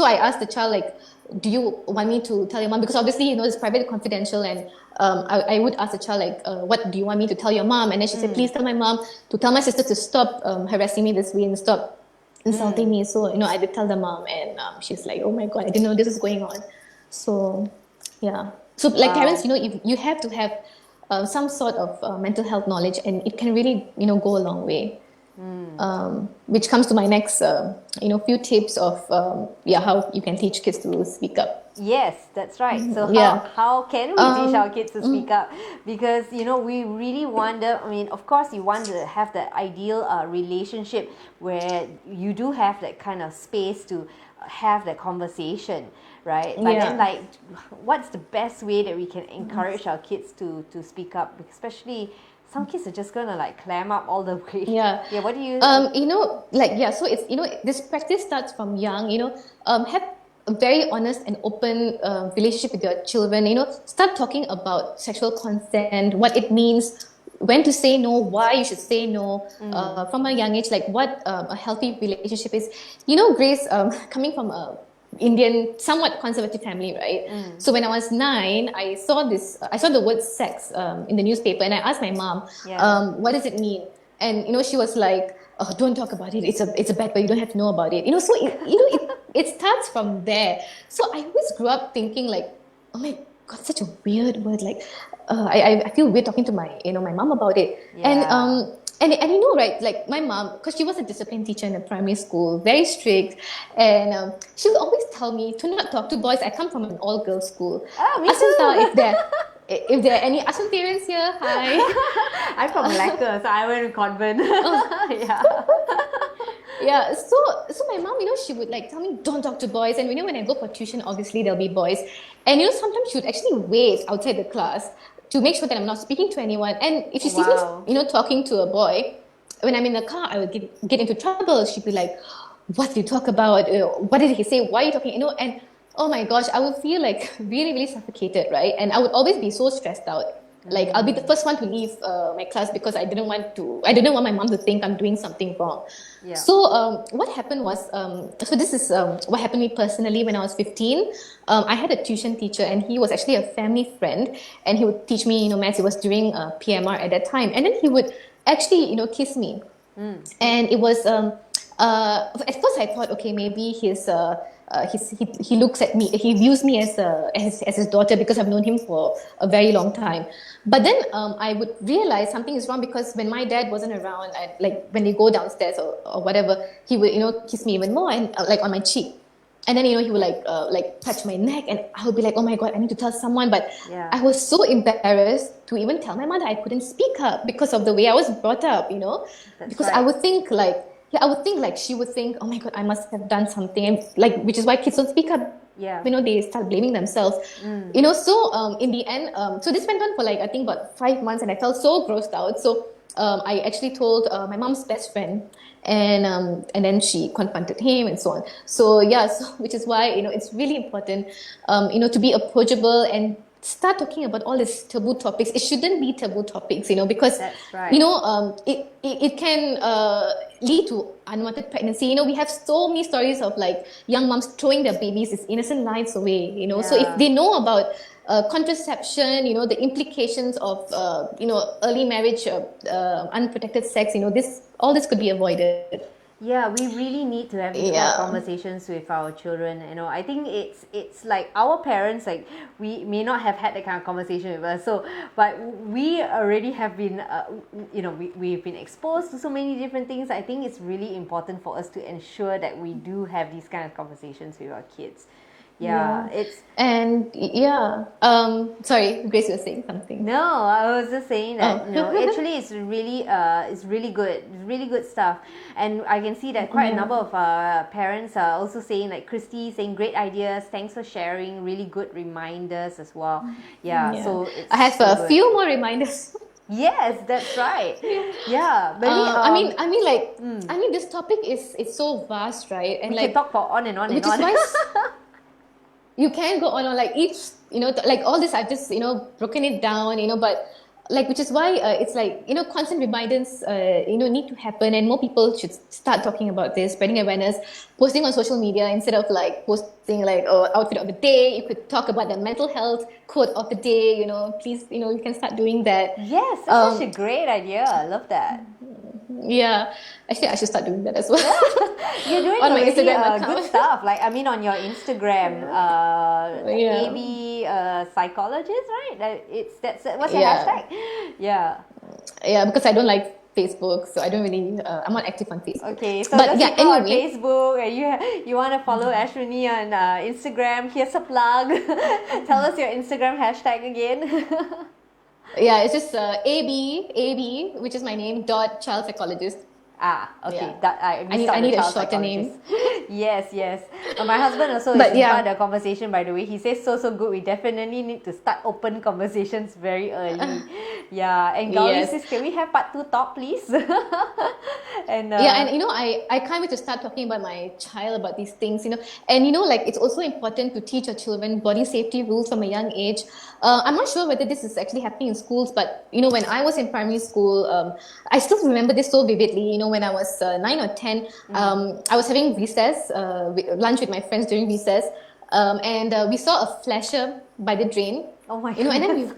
B: I asked the child, like, do you want me to tell your mom, because obviously it's private and confidential, and I would ask the child, like, what do you want me to tell your mom? And then she said, please tell my mom to tell my sister to stop harassing me this way and stop insulting me. So I did tell the mom, and she's like, oh my god, I didn't know this was going on. So so like parents, if you have to have some sort of mental health knowledge, and it can really go a long way. Which comes to my next few tips of how you can teach kids to speak up.
A: Yes, that's right. So how can we teach our kids to speak up? Because we really wonder. I mean, of course, you want to have that ideal relationship where you do have that kind of space to have that conversation, right? But then, like, what's the best way that we can encourage our kids to speak up? Especially some kids are just gonna like clam up all the way. Yeah. What do you?
B: So it's this practice starts from young. Have a very honest and open relationship with your children. Start talking about sexual consent, what it means, when to say no, why you should say no from a young age, like what a healthy relationship is. Grace, coming from a Indian, somewhat conservative family, right? So when I was 9, I saw the word sex in the newspaper, and I asked my mom, what does it mean? And she was like, oh, don't talk about it. It's a bad word. You don't have to know about it. So it starts from there. So I always grew up thinking like, oh my god, such a weird word. Like, I feel weird talking to my my mom about it. And right, like my mom, because she was a discipline teacher in a primary school, very strict, and she would always tell me to not talk to boys. I come from an all-girls school.
A: Oh, me too.
B: If there are any Ashwin parents here, hi.
A: I'm from Malacca, so I went to convent.
B: So my mom, she would like tell me don't talk to boys, and when I go for tuition, obviously there'll be boys, and sometimes she would actually wait outside the class to make sure that I'm not speaking to anyone. And if she sees me, talking to a boy, when I'm in the car, I would get into trouble. She'd be like, what did you talk about? What did he say? Why are you talking? And oh my gosh, I would feel like really, really suffocated, right? And I would always be so stressed out. Like I'll be the first one to leave my class because I didn't want my mom to think I'm doing something wrong. So what happened was, so this is what happened to me personally when I was 15. I had a tuition teacher, and he was actually a family friend, and he would teach me maths. It was during PMR at that time, and then he would actually kiss me, and it was at first I thought, okay, maybe he's he looks at me, he views me as his daughter because I've known him for a very long time. But then I would realize something is wrong, because when my dad wasn't around, like when they go downstairs or whatever, he would, kiss me even more, and like on my cheek. And then, he would like touch my neck, and I would be like, oh my God, I need to tell someone. But
A: Yeah.
B: I was so embarrassed to even tell my mother. I couldn't speak up because of the way I was brought up,
A: That's
B: because
A: right.
B: I would think like she would think, oh my God, I must have done something. And like, which is why kids don't speak up.
A: Yeah.
B: They start blaming themselves. So in the end, so this went on for like, I think about 5 months, and I felt so grossed out. So I actually told my mom's best friend, and then she confronted him and so on. So which is why it's really important to be approachable and start talking about all these taboo topics. It shouldn't be taboo topics, because
A: That's right.
B: it can lead to unwanted pregnancy. We have so many stories of like young moms throwing their babies, these innocent lives away. So
A: Yeah.
B: if they know about contraception, the implications of early marriage, unprotected sex, all this could be avoided.
A: Yeah, we really need to have these kind
B: Yeah.
A: of conversations with our children. I think it's like our parents, like we may not have had that kind of conversation with us. So, but we already have been, we've been exposed to so many different things. I think it's really important for us to ensure that we do have these kind of conversations with our kids.
B: Sorry, Grace, you were saying something.
A: No, I was just saying that actually it's really good. It's really good stuff. And I can see that quite a number of parents are also saying, like Christy saying, great ideas, thanks for sharing, really good reminders as well. So it's
B: I have
A: so
B: a
A: good.
B: few more reminders.
A: Yes, that's right. Yeah, maybe
B: I mean, this topic is so vast, right? And
A: we
B: like,
A: can talk for on and on
B: which
A: and
B: is
A: on.
B: why you can go on like each, like all this, I've just broken it down, but like, which is why it's like, constant reminders need to happen, and more people should start talking about this, spreading awareness, posting on social media instead of like posting like, outfit of the day. You could talk about the mental health quote of the day. Please, you can start doing that.
A: Yes, that's such a great idea. I love that.
B: Yeah, actually I should start doing that as well.
A: You're doing
B: On my
A: already
B: Instagram
A: good
B: account.
A: stuff. Like, I mean, on your Instagram, AB Psychologist, right? What's your hashtag?
B: Yeah, because I don't like Facebook, so I don't really. I'm not active on Facebook.
A: Okay, so
B: but
A: those
B: yeah,
A: people on
B: anyway.
A: Facebook, you want to follow Ashwini on Instagram? Here's a plug. Tell us your Instagram hashtag again.
B: Yeah, it's just AB, which is my name, .child psychologist.
A: Okay.
B: Yeah. I need a shorter name.
A: Yes. My husband also
B: But
A: is
B: yeah.
A: part of the conversation, by the way. He says so good. We definitely need to start open conversations very early. And Gauri
B: Yes.
A: says, can we have part 2 talk, please? And
B: I can't wait to start talking about my child about these things, and like, it's also important to teach your children body safety rules from a young age. I'm not sure whether this is actually happening in schools, but when I was in primary school, I still remember this so vividly. When I was 9 or 10, I was having recess, lunch with my friends during recess, and we saw a flasher by the drain.
A: oh my
B: And then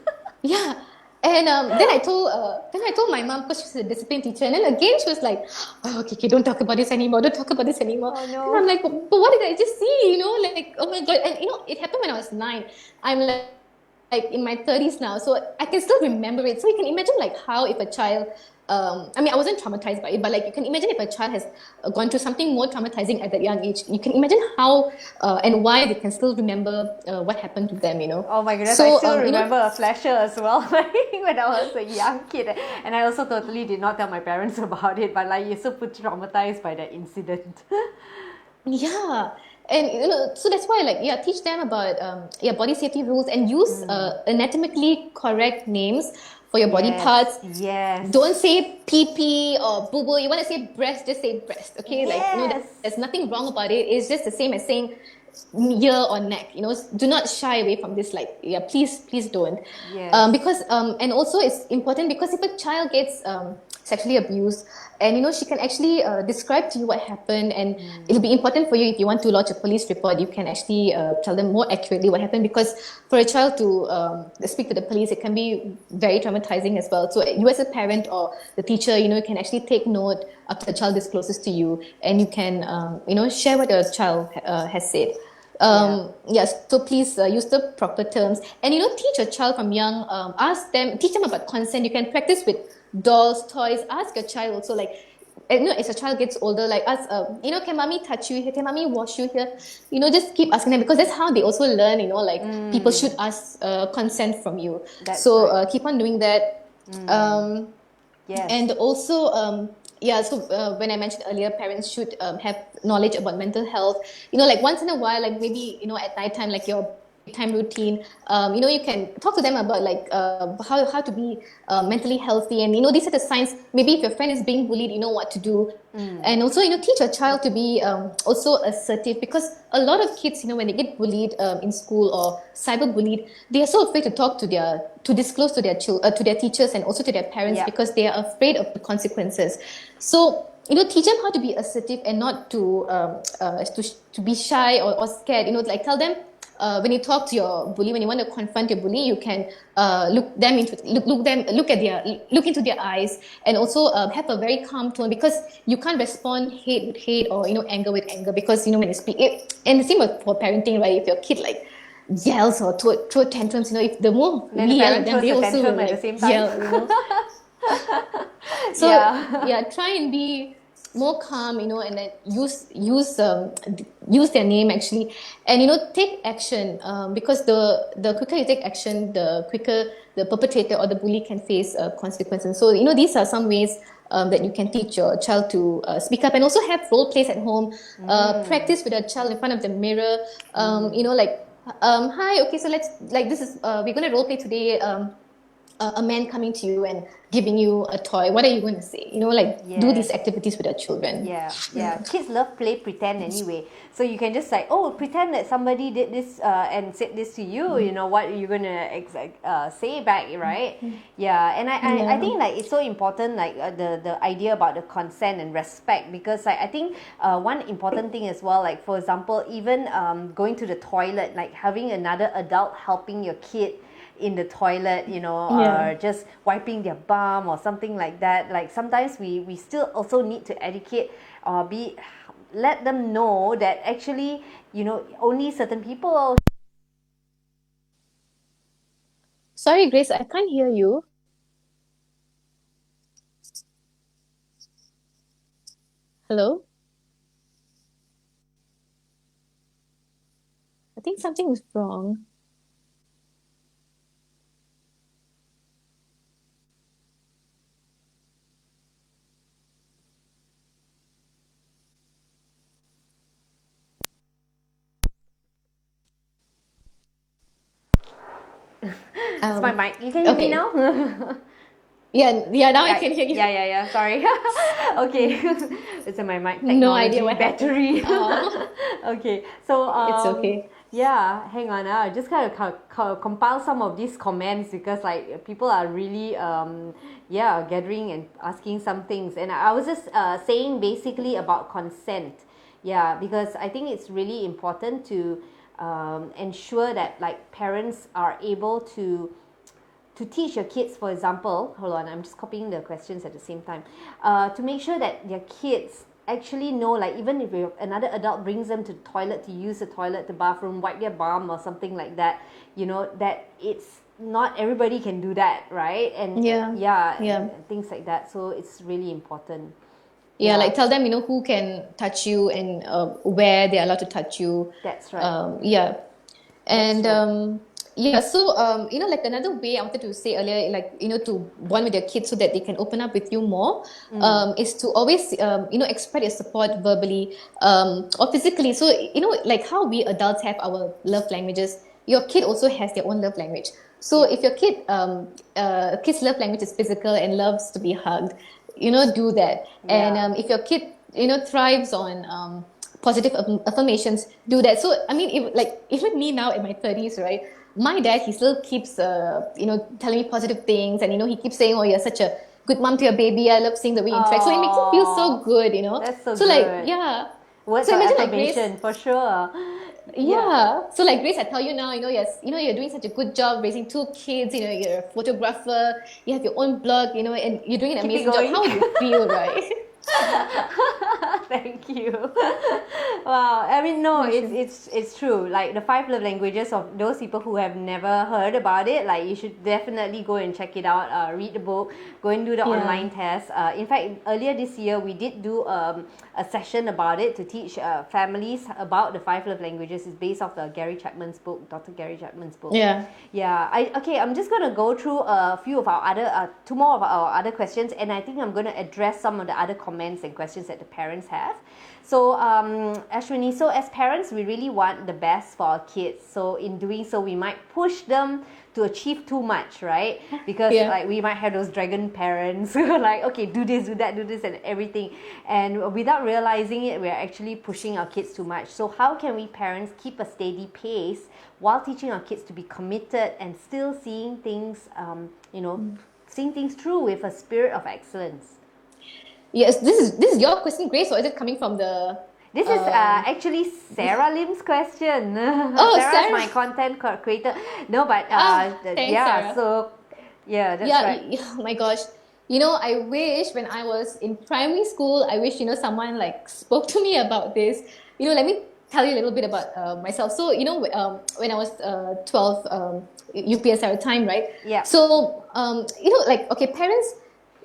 B: then I told my mom, because she's a discipline teacher, and then again she was like, okay, don't talk about this anymore, don't talk about this anymore.
A: Oh, no.
B: And I'm like, but what did I just see? Like, oh my God. And it happened when I was 9. I'm like in my 30s now, so I can still remember it. So you can imagine like how, if a child, I wasn't traumatized by it, but like, you can imagine if a child has gone through something more traumatizing at that young age, you can imagine how and why they can still remember what happened to them.
A: Oh my goodness,
B: So,
A: I still remember a flasher as well when I was a young kid. And I also totally did not tell my parents about it, but like, you're so traumatized by that incident.
B: Yeah. And so that's why, like, teach them about body safety rules, and use anatomically correct names for your body parts.
A: Yes.
B: Don't say pee or boo boo. You want to say breast, just say breast. Okay,
A: Yes.
B: there's nothing wrong about it. It's just the same as saying ear or neck. Do not shy away from this. Like, please don't.
A: Yes.
B: Because and also it's important, because if a child gets sexually abused, and she can actually describe to you what happened, and it'll be important for you if you want to lodge a police report. You can actually tell them more accurately what happened, because for a child to speak to the police, it can be very traumatizing as well. So you as a parent or the teacher, you can actually take note after the child discloses to you, and you can share what your child has said. Yes, so please use the proper terms, and teach your child from young. Teach them about consent. You can practice with dolls, toys. Ask your child also, like, as a child gets older, like, ask, can mommy touch you here? Can mommy wash you here? Just keep asking them, because that's how they also learn. People should ask consent from you.
A: That's
B: so
A: right.
B: Keep on doing that.
A: Yes.
B: And also, when I mentioned earlier, parents should have knowledge about mental health. Like once in a while, like maybe, at nighttime, like your time routine, you can talk to them about like how to be mentally healthy. And, these are the signs. Maybe if your friend is being bullied, you know what to do. And also, teach your child to be also assertive, because a lot of kids, when they get bullied in school or cyberbullied, they are so afraid to talk to disclose to their teachers and also to their parents, because they are afraid of the consequences. So, teach them how to be assertive and not to be shy or scared. Like tell them, when you talk to your bully, when you want to confront your bully, you can look into their eyes, and also have a very calm tone, because you can't respond hate with hate or anger with anger, because when you speak it. And the same for parenting, right? If your kid like yells or throw tantrums, if the more
A: then
B: we
A: the
B: yell at
A: parent
B: them,
A: throws
B: they
A: a
B: also
A: tantrum
B: will,
A: at the
B: like,
A: same time.
B: yell. So
A: Yeah.
B: try and be more calm, and then use their name actually, and take action, because the quicker you take action, the quicker the perpetrator or the bully can face consequences. So these are some ways that you can teach your child to speak up, and also have role plays at home. Practice with a child in front of the mirror. Hi, okay, so let's, like, this is we're going to role play today. A man coming to you and giving you a toy, what are you going to say? Do these
A: Yes.
B: activities with our children.
A: Yeah. Kids love play pretend anyway. So you can just like, pretend that somebody did this and said this to you. What are you gonna say back, right? Yeah, and I think like it's so important, like the idea about the consent and respect, because like I think one important thing as well, like for example, even going to the toilet, like having another adult helping your kid in the toilet, or just wiping their bum or something like that. Like sometimes we still also need to educate or let them know that actually, only certain people.
B: Sorry, Grace, I can't hear you. Hello? I think something is wrong.
A: It's my mic. You can hear me
B: Okay.
A: now?
B: Now I can hear you.
A: Yeah. Sorry. Okay. It's in my mic technology.
B: No idea what
A: battery.
B: Oh.
A: Okay. So
B: It's okay.
A: Yeah, hang on. I just kind of compile some of these comments, because like people are really gathering and asking some things, and I was just saying basically about consent. Yeah, because I think it's really important to ensure that like parents are able to teach your kids, for example, hold on, I'm just copying the questions at the same time, to make sure that their kids actually know, like even if another adult brings them to the toilet to use the toilet, the bathroom, wipe their bum or something like that, that it's not everybody can do that, right? And and things like that. So it's really important.
B: Like tell them, who can touch you, and where they're allowed to touch you.
A: That's right.
B: And
A: That's
B: so like another way I wanted to say earlier, like to bond with your kids so that they can open up with you more, is to always express your support verbally or physically. So like how we adults have our love languages, your kid also has their own love language. So if your kid's love language is physical and loves to be hugged, do that. And if your kid thrives on positive affirmations, do that. So I mean, even me now in my 30s, right, my dad, he still keeps telling me positive things, and he keeps saying, oh, you're such a good mom to your baby. I love seeing the way you interact. So it makes you feel so good, you know.
A: That's so
B: So
A: good.
B: like, yeah.
A: Words
B: So
A: of
B: imagine like Grace.
A: affirmation, for sure.
B: Yeah. So like Grace, I tell you now, yes, you're doing such a good job raising 2 kids. You're a photographer. You have your own blog. And you're doing an
A: Keep it
B: amazing job.
A: going.
B: How would you feel, right?
A: Thank you. Wow. I mean, no, it's true. Like the 5 love languages, of those people who have never heard about it, like you should definitely go and check it out. Read the book, go and do the online test. In fact, earlier this year we did do a session about it to teach families about the 5 love languages. It's based off Gary Chapman's book, Dr. Gary Chapman's book.
B: Yeah.
A: Yeah. I'm just gonna go through a few of our other, 2 more of our other questions, and I think I'm gonna address some of the other comments and questions that the parents have. So, Ashwini, so as parents, we really want the best for our kids. So in doing so, we might push them to achieve too much, right? Because like we might have those dragon parents who are like, okay, do this, do that, do this, and everything. And without realizing it, we're actually pushing our kids too much. So how can we parents keep a steady pace while teaching our kids to be committed and still seeing things, seeing things through with a spirit of excellence?
B: Yes, this is your question, Grace, or is it coming from the?
A: This is actually Sarah Lim's question.
B: Oh,
A: Sarah's
B: Sarah.
A: my content creator. No, but
B: thanks, Sarah.
A: so that's right.
B: Oh my gosh. I wish when I was in primary school, I wish someone like spoke to me about this. Let me tell you a little bit about myself. So when I was 12, UPSR time, right?
A: Yeah.
B: So parents,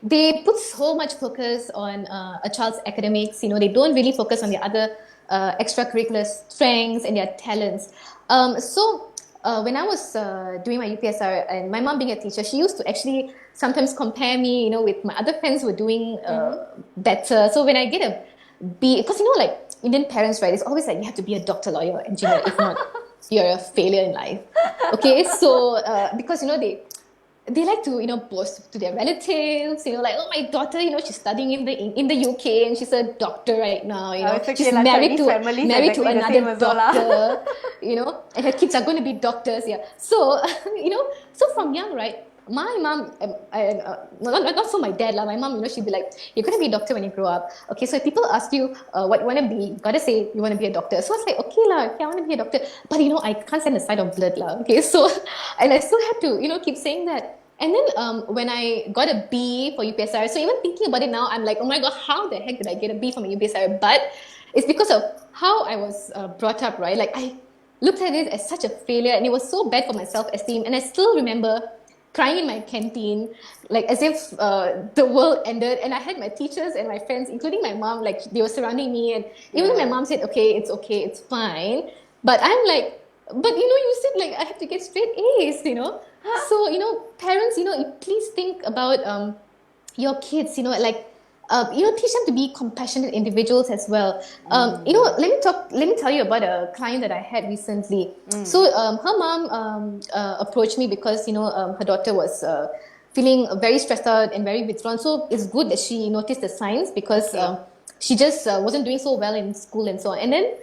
B: they put so much focus on a child's academics. They don't really focus on the other extracurricular strengths and their talents. So when I was doing my UPSR, and my mom being a teacher, she used to actually sometimes compare me, with my other friends who were doing better. So when I get a B, because like Indian parents, right, it's always like you have to be a doctor, lawyer, engineer. If not, you're a failure in life. Okay, so because they like to boast to their relatives, like, oh, my daughter, she's studying in the UK and she's a doctor right now, she's married to another doctor, and her kids are going to be doctors. So so from young, right, my mom, not so my dad, my mom, she'd be like, you're going to be a doctor when you grow up. Okay, so if people ask you what you want to be, you got to say you want to be a doctor. So I was like, okay, I want to be a doctor. But I can't stand the sight of blood. Okay, so, and I still had to, keep saying that. And then when I got a B for UPSR, so even thinking about it now, I'm like, oh my God, how the heck did I get a B from a UPSR? But it's because of how I was brought up, right? Like I looked at it as such a failure, and it was so bad for my self-esteem. And I still remember crying in my canteen, like as if the world ended. And I had my teachers and my friends, including my mom, like they were surrounding me. And even though my mom said, okay, it's fine. But I'm like, but you said like I have to get straight A's, So, parents, please think about your kids, like, teach them to be compassionate individuals as well. Let me tell you about a client that I had recently. So her mom approached me because her daughter was feeling very stressed out and very withdrawn. So it's good that she noticed the signs because she just wasn't doing so well in school and so on. And then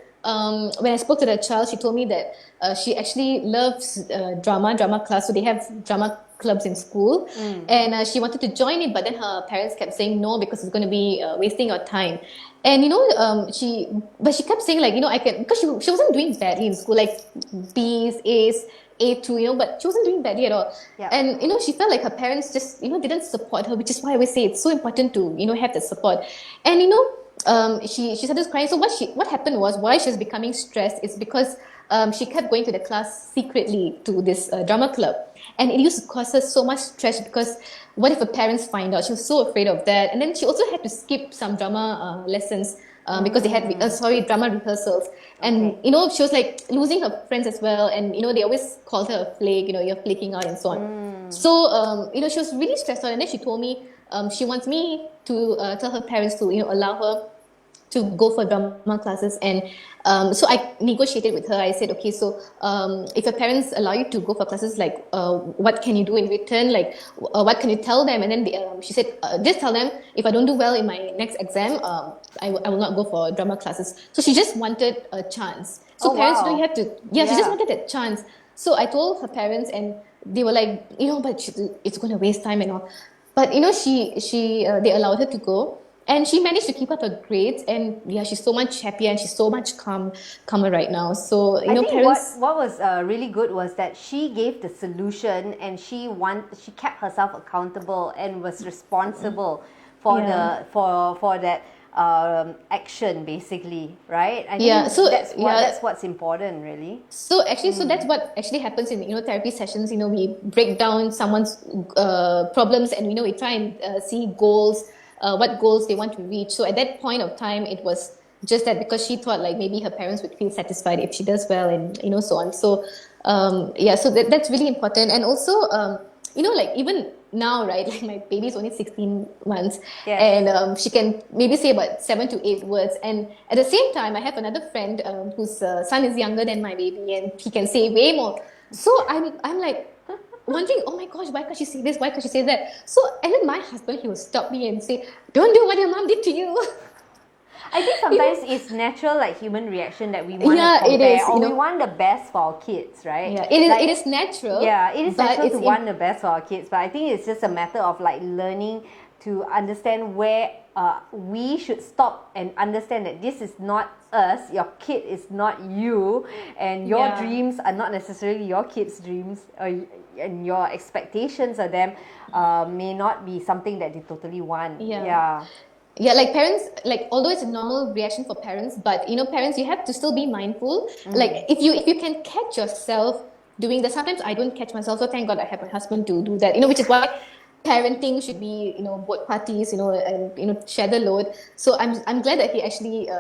B: when I spoke to the child, she told me that she actually loves drama class. So they have drama clubs in school, and she wanted to join it, but then her parents kept saying no because it's going to be wasting your time. And she kept saying like I can, because she wasn't doing badly in school, like B's, A's, A2, but she wasn't doing badly at all.
A: Yeah.
B: And she felt like her parents just didn't support her, which is why I always say it's so important to have the support. And she started crying. So what happened was, why she was becoming stressed is because she kept going to the class secretly to this drama club, and it used to cause her so much stress because what if her parents find out? She was so afraid of that. And then she also had to skip some drama lessons because they had drama rehearsals. And she was like losing her friends as well, and they always called her a flake, you're flaking out and so on. So she was really stressed out, and then she told me she wants me to tell her parents to allow her to go for drama classes. And so I negotiated with her. I said, okay, so if your parents allow you to go for classes, like what can you do in return? Like what can you tell them? And then she said, just tell them if I don't do well in my next exam, I will not go for drama classes. So she just wanted a chance. So parents,
A: wow.
B: you have to, she just wanted that chance. So I told her parents, and they were like, but it's going to waste time and all. But they allowed her to go, and she managed to keep up her grades. And yeah, she's so much happier and she's so much calmer right now. So
A: I think
B: parents.
A: what was really good was that she gave the solution, and she kept herself accountable and was responsible for
B: Yeah.
A: for that action, basically, right? I think
B: Yeah, so
A: that's what's important, really.
B: So actually, so that's what actually happens in therapy sessions. We break down someone's problems, and we try and see goals, what goals they want to reach. So at that point of time, it was just that because she thought like maybe her parents would feel satisfied if she does well, and so on. So yeah, so that's really important. And also like even now, right, like my baby's only 16 months.
A: Yes.
B: And she can maybe say about 7 to 8 words. And at the same time, I have another friend whose son is younger than my baby, and he can say way more. So I'm like wondering, oh my gosh, why can't she say this? Why can't she say that? So, and then my husband, he will stop me and say, don't do what your mom did to you.
A: I think sometimes it's natural, like human reaction, that we want
B: Yeah,
A: to compare,
B: it is,
A: or we want the best for our kids, right?
B: Yeah, it is.
A: Like,
B: It is natural.
A: yeah, it is
B: but
A: natural
B: it's
A: to want the best for our kids, but I think it's just a matter of like learning to understand where we should stop and understand that this is not us, your kid is not you, and your
B: Yeah.
A: dreams are not necessarily your kids' dreams, and your expectations of them may not be something that they totally want.
B: Yeah. Yeah, like parents, like although it's a normal reaction for parents, but parents, you have to still be mindful. Like if you can catch yourself doing that. Sometimes I don't catch myself, so thank God I have my husband to do that. Which is why parenting should be both parties, and share the load. So I'm glad that he actually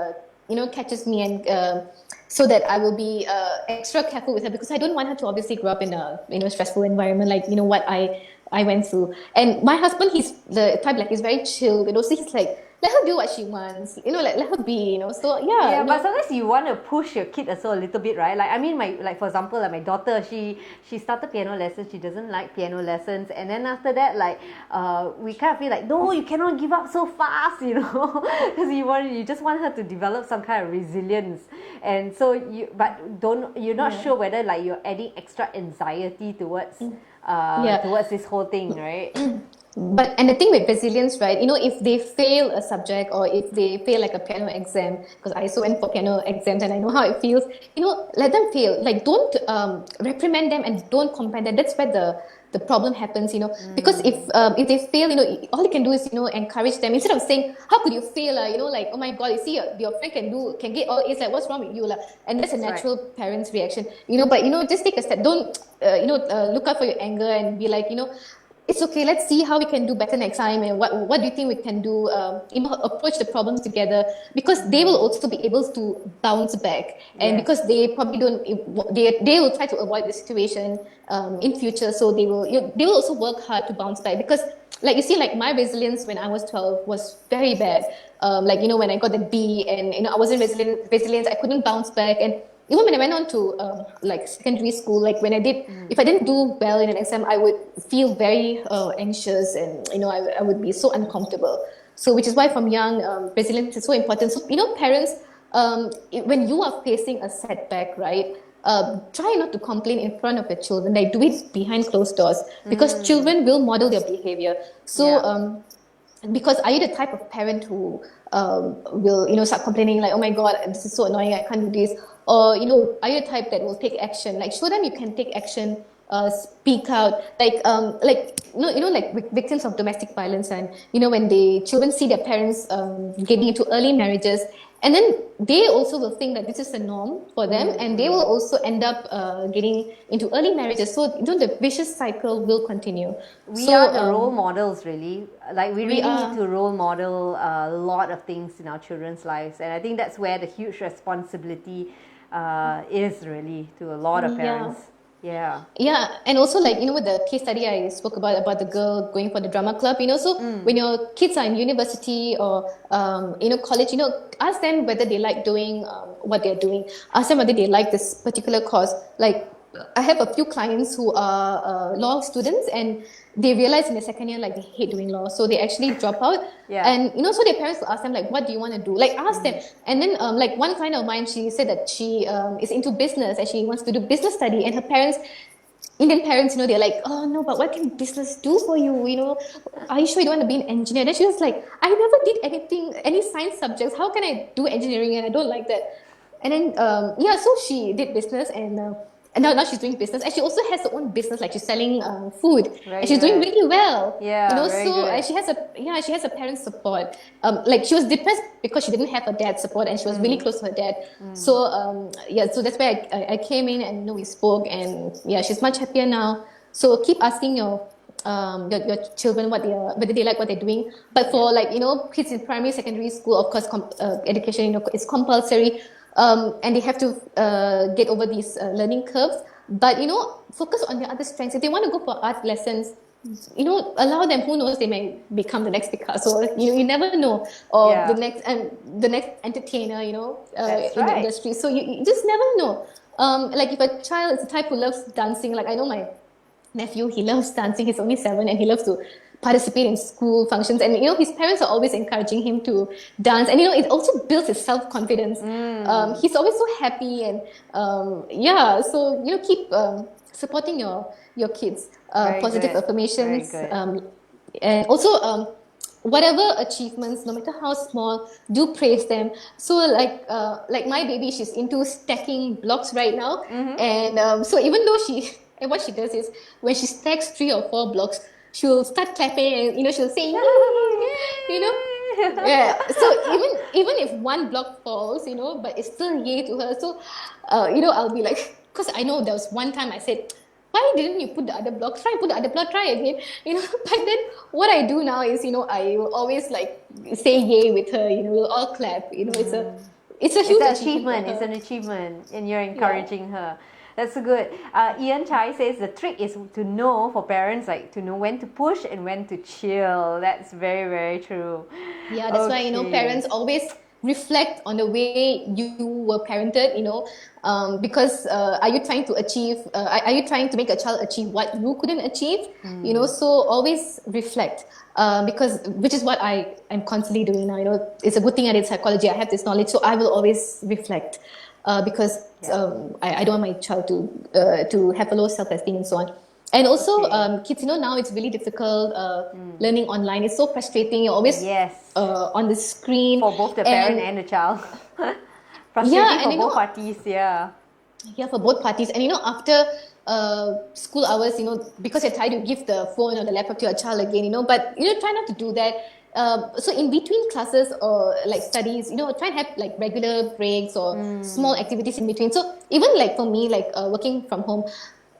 B: catches me, and so that I will be extra careful with her, because I don't want her to obviously grow up in a stressful environment, like what I went through. And my husband, he's the type, like, he's very chill, so he's like, let her do what she wants, like let her be, so yeah.
A: Yeah, but sometimes you want to push your kid also a little bit, right? Like, I mean, for example, like my daughter, she started piano lessons. She doesn't like piano lessons, and then after that, like, we kind of feel like, no, you cannot give up so fast, because you just want her to develop some kind of resilience, and so you're not sure whether like you're adding extra anxiety towards towards this whole thing, right?
B: But and the thing with resilience, right? If they fail a subject, or if they fail like a piano exam, because I also went for piano exams and I know how it feels. Let them fail. Like, don't reprimand them, and don't compare them. That's where the problem happens. Because if they fail, all you can do is encourage them, instead of saying, how could you fail? Like, oh my God, you see your friend can get all A's. Like, what's wrong with you? And that's a natural parent's reaction. But just take a step. Don't look out for your anger and be like, it's okay, let's see how we can do better next time, and what do you think we can do, approach the problems together, because they will also be able to bounce back. And because they probably they will try to avoid the situation in future, so they will also work hard to bounce back. Because like you see, like my resilience when I was 12 was very bad. Like, when I got the B, and I wasn't resilient, I couldn't bounce back. And even when I went on to like secondary school, like when if I didn't do well in an exam, I would feel very anxious, and I would be so uncomfortable. So which is why from young, resilience is so important. So parents, when you are facing a setback, right, try not to complain in front of your children. Like, do it behind closed doors, because children will model their behavior. So because are you the type of parent who will start complaining, like, oh my God, this is so annoying, I can't do this? Or are you the type that will take action? Like, show them you can take action, speak out, like like victims of domestic violence, and when children see their parents getting into early marriages, and then they also will think that this is a norm for them, and they will also end up getting into early marriages. So the vicious cycle will continue.
A: We are the role models, really. Like, we really need to role model a lot of things in our children's lives, and I think that's where the huge responsibility is, really, to a lot of parents. Yeah,
B: and also, like, with the case study I spoke about the girl going for the drama club, so when your kids are in university or college, ask them whether they like doing what they're doing. Ask them whether they like this particular course. Like, I have a few clients who are law students, and they realize in the second year, like, they hate doing law, so they actually drop out. And so their parents will ask them, like, what do you want to do? Like, ask them. And then like one client of mine, she said that she is into business, and she wants to do business study, and her parents Indian parents, they're like, oh no, but what can business do for you? Are you sure you don't want to be an engineer? Then she was like, I never did anything, any science subjects. How can I do engineering? And I don't like that. And then, so she did business, and now she's doing business. And she also has her own business, like she's selling food.
A: Very
B: and she's doing
A: good.
B: really well.
A: Yeah, very
B: so
A: good.
B: she has a parent's support. Like she was depressed because she didn't have her dad's support, and she was really close to her dad. So so that's why I came in, and we spoke, and she's much happier now. So keep asking your children whether they like what they're doing. But for kids in primary, secondary school, of course, education is compulsory, and they have to get over these learning curves. But focus on their other strengths. If they want to go for art lessons, allow them. Who knows? They may become the next Picasso. You never know, or the next entertainer. In the industry. So you just never know. Like if a child is the type who loves dancing, like I know my nephew, he loves dancing. He's only 7, and he loves to participate in school functions. And his parents are always encouraging him to dance. And it also builds his self-confidence. He's always so happy, and So keep supporting your kids. Positive affirmations. And also whatever achievements, no matter how small, do praise them. So like my baby, she's into stacking blocks right now, and so even though and what she does is when she stacks 3 or 4 blocks, she'll start clapping, and she'll say, yeah. So even if one block falls, but it's still yay to her. So I'll be like, because I know there was one time I said, why didn't you put the other block? Try, put the other block, try again. But then what I do now is, I will always like say yay with her. We'll all clap. It's a huge achievement.
A: It's an achievement, and you're encouraging her. That's good. Ian Chai says the trick is to know, for parents, like to know when to push and when to chill. That's very, very true.
B: Yeah, that's why parents always reflect on the way you were parented. Because are you trying to achieve? Are you trying to make a child achieve what you couldn't achieve? So always reflect. Which is what I am constantly doing now. It's a good thing I did psychology. I have this knowledge, so I will always reflect. Because I don't want my child to have a low self-esteem and so on. And also, kids, now it's really difficult learning online. It's so frustrating. You're always on the screen.
A: For both the parent and the child. Frustrating for both parties, Yeah,
B: for both parties. And after school hours, because you're tired, you give the phone or the laptop to your child again, but try not to do that. So in between classes or like studies, try and have like regular breaks or small activities in between. So even like for me, like working from home,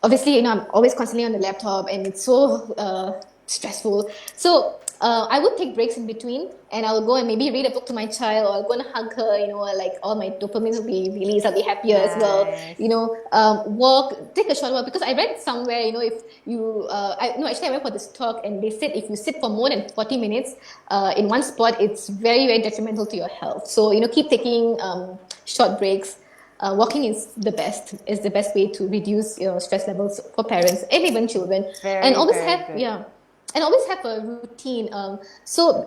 B: obviously, I'm always constantly on the laptop, and it's so stressful. So I would take breaks in between, and I will go and maybe read a book to my child, or I'll go and hug her, like all my dopamines will be released. I'll be happier as well. Walk, take a short walk, because I read somewhere, if you, actually I went for this talk, and they said if you sit for more than 40 minutes in one spot, it's very, very detrimental to your health. So, keep taking short breaks. Walking is the best way to reduce stress levels for parents and even children. And always have a routine. So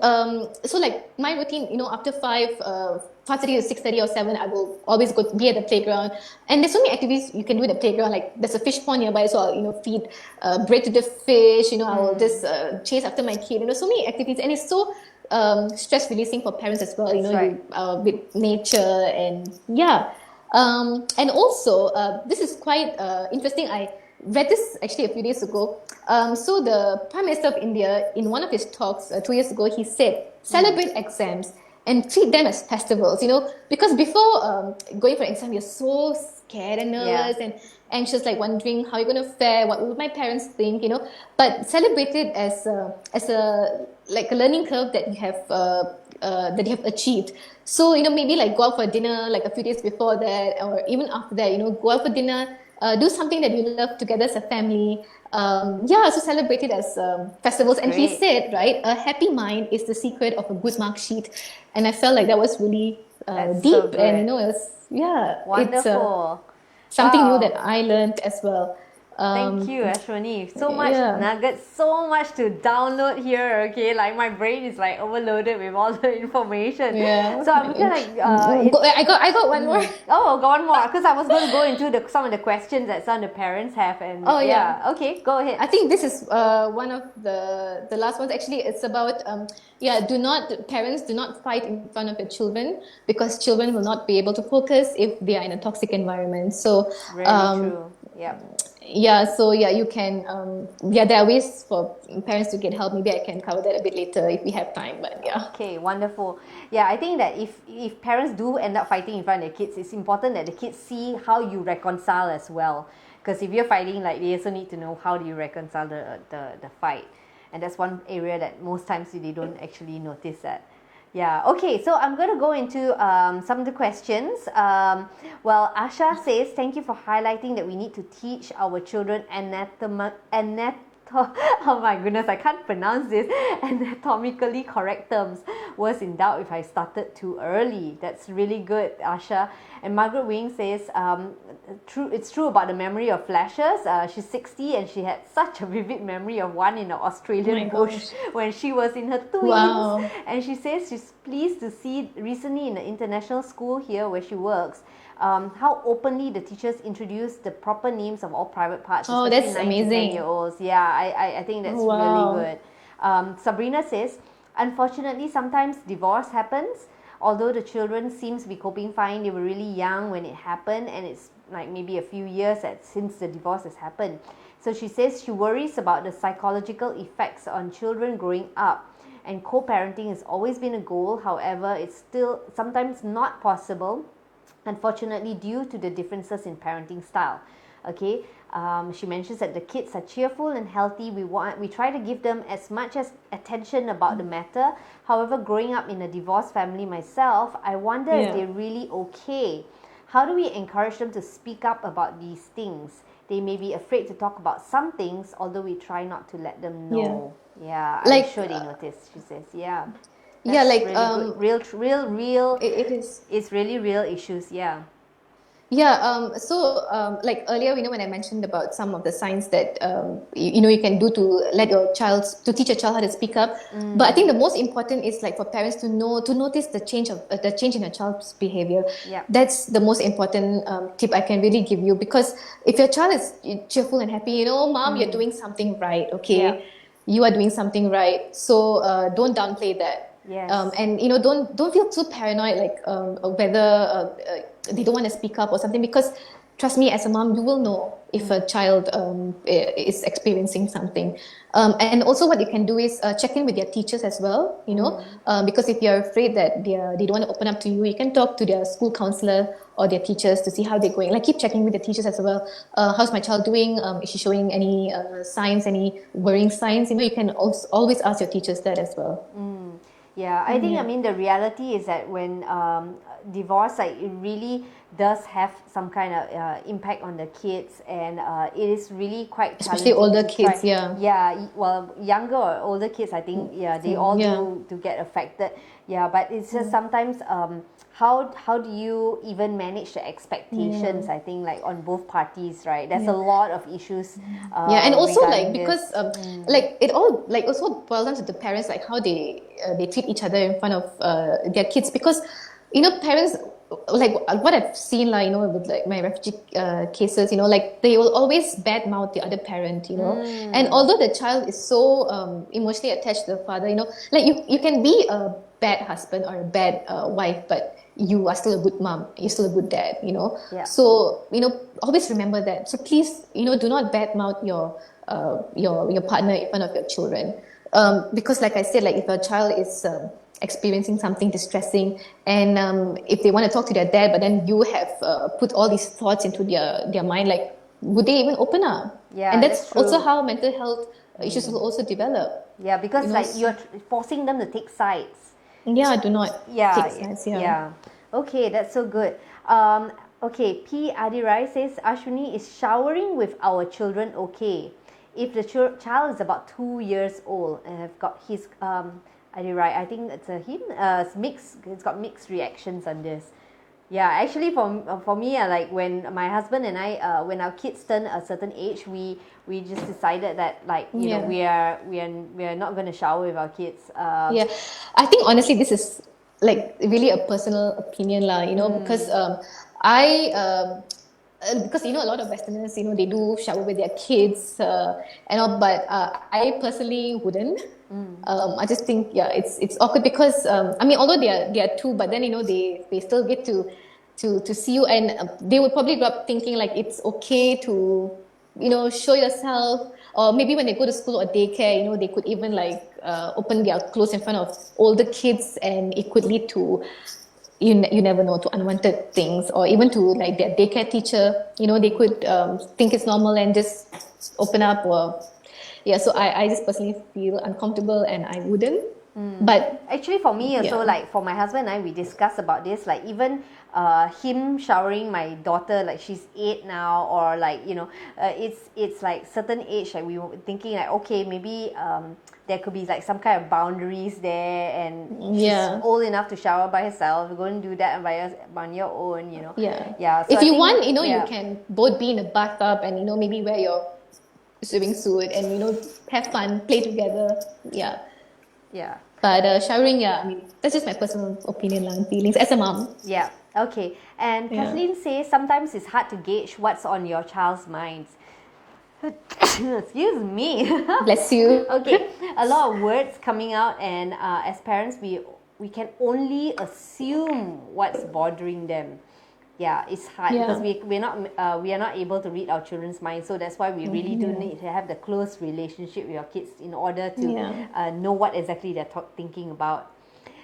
B: like my routine, after 5:30 to 6:30 or 7, I will always be at the playground. And there's so many activities you can do at the playground. Like there's a fish pond nearby, so I'll feed bread to the fish. I will just chase after my kid. So many activities, and it's so stress releasing for parents as well. With nature and and also this is quite interesting. I read this actually a few days ago. So the Prime Minister of India, in one of his talks 2 years ago, he said, celebrate exams and treat them as festivals, because before going for an exam, you're so scared and nervous and anxious, like wondering how you're going to fare, what would my parents think, but celebrate it as a like a learning curve that you have achieved. So, maybe like go out for dinner like a few days before that, or even after that, go out for dinner, do something that you love together as a family. So celebrate it as festivals. And he said, right, a happy mind is the secret of a good mark sheet. And I felt like that was really deep. So and, it was,
A: wonderful.
B: It's something new that I learned as well.
A: Thank you, Ashwini. So much
B: Yeah.
A: nuggets, so much to download here. Okay, like my brain is like overloaded with all the information.
B: Yeah.
A: So I'm kind of like,
B: I got one more.
A: oh, go on more because I was going to go into some of the questions that some of the parents have, and
B: Oh yeah.
A: okay, go ahead.
B: I think this is one of the last ones. Actually, it's about parents do not fight in front of your children, because children will not be able to focus if they are in a toxic environment. So
A: Really true. Yeah.
B: you can there are ways for parents to get help. Maybe I can cover that a bit later if we have time. But yeah.
A: Okay, wonderful. Yeah, I think that if parents do end up fighting in front of their kids, it's important that the kids see how you reconcile as well. Because if you're fighting, like, they also need to know how do you reconcile the fight. And that's one area that most times they don't actually notice that. Yeah, okay, so I'm going to go into some of the questions. Well, Asha says, thank you for highlighting that we need to teach our children oh my goodness, I can't pronounce this, anatomically correct terms. Was in doubt if I started too early. That's really good, Asha. And Margaret Wing says, it's true about the memory of flashes. She's 60 and she had such a vivid memory of one in the Australian bush when she was in her teens.
B: Wow.
A: And she says she's pleased to see recently in the international school here where she works, how openly the teachers introduce the proper names of all private parts.
B: Oh,
A: especially
B: that's
A: 9 to 10
B: amazing.
A: year olds. Yeah, I think that's really good. Sabrina says, unfortunately, sometimes divorce happens. Although the children seems to be coping fine, they were really young when it happened, and it's like maybe a few years since the divorce has happened. So she says she worries about the psychological effects on children growing up, and co-parenting has always been a goal. However, it's still sometimes not possible, unfortunately, due to the differences in parenting style. Okay, she mentions that the kids are cheerful and healthy. We try to give them as much as attention about the matter. However, growing up in a divorced family myself, I wonder if they're really okay. How do we encourage them to speak up about these things? They may be afraid to talk about some things, although we try not to let them know. Yeah, I'm sure they notice, she says. Yeah. That's really good. Real.
B: It is.
A: It's really real issues. Yeah.
B: Yeah. Like earlier, when I mentioned about some of the signs that you can do to teach a child how to speak up. But I think the most important is like for parents to notice the change in a child's behavior.
A: Yeah.
B: That's the most important tip I can really give you, because if your child is cheerful and happy, mom, you're doing something right. Okay, you are doing something right. So don't downplay that.
A: Yes.
B: And don't feel too paranoid, like whether they don't want to speak up or something, because trust me, as a mom, you will know if a child is experiencing something. And also what you can do is check in with their teachers as well, because if you're afraid that they don't want to open up to you, you can talk to their school counselor or their teachers to see how they're going. Like, keep checking with the teachers as well. How's my child doing? Is she showing any signs, any worrying signs? You can also always ask your teachers that as well.
A: Yeah, I think, I mean, the reality is that when divorce, like, it really does have some kind of impact on the kids, and it is really quite
B: especially
A: challenging
B: older
A: to
B: kids.
A: try. Yeah, well, younger or older kids, I think, they all do get affected. Yeah, but it's just sometimes how do you even manage the expectations? I think, like, on both parties, right? There's a lot of issues.
B: And also, like,
A: regarding
B: because like, it all, like, also boils down to the parents, like how they treat each other in front of their kids, because parents, like what I've seen, like, with like my refugee cases, like, they will always badmouth the other parent, and although the child is so emotionally attached to the father, like, you can be a bad husband or a bad wife, but you are still a good mom, you're still a good dad, so always remember that. So please, do not badmouth your partner in front of your children, because, like I said, like, if a child is experiencing something distressing, and if they want to talk to their dad, but then you have put all these thoughts into their mind, like, would they even open up? And that's also how mental health issues will also develop.
A: Yeah, because like, you're forcing them to take sides.
B: Do not take sides.
A: Okay, that's so good. Okay, P. Adirai says, Ashwini, is showering with our children okay? If the child is about 2 years old and have got his Adirai, I think it's a him. It's got mixed reactions on this. Yeah, actually, for me, like when my husband and I, when our kids turn a certain age, we just decided that, like, you know,
B: Yeah.
A: we are not going to shower with our kids.
B: Yeah, I think honestly, this is like really a personal opinion, lah. You know, because I because you know a lot of Westerners, you know, they do shower with their kids and all, but I personally wouldn't. I just think yeah, it's awkward because I mean, although they are two, but then you know they still get to see you, and they would probably grow up thinking like it's okay to you know show yourself, or maybe when they go to school or daycare, you know, they could even like open their clothes in front of older kids, and it could lead to you never know, to unwanted things, or even to like their daycare teacher, you know, they could think it's normal and just open up, or yeah, so I just personally feel uncomfortable and I wouldn't. But
A: Actually, for me also,
B: yeah.
A: like for my husband and I, we discussed about this. Like even him showering my daughter, like she's 8 now, or like you know, it's like certain age. Like we were thinking, like okay, maybe there could be like some kind of boundaries there, and she's
B: Yeah.
A: old enough to shower by herself. Go and do that on your own, you know.
B: Yeah.
A: Yeah. So
B: If
A: I
B: you
A: think,
B: want, you know,
A: yeah.
B: you can both be in a bathtub and, you know, maybe wear your swimming suit and, you know, have fun, play together. Yeah.
A: Yeah.
B: But showering, yeah, I mean, that's just my personal opinion and feelings as a mom.
A: Yeah. Okay. And
B: Yeah.
A: Kathleen says sometimes it's hard to gauge what's on your child's minds. Excuse me.
B: Bless you.
A: Okay, a lot of words coming out, and as parents, we can only assume what's bothering them. Yeah, it's hard because
B: Yeah.
A: we are not able to read our children's minds, so that's why we really do need to have the close relationship with our kids in order to
B: Yeah.
A: know what exactly they're thinking about.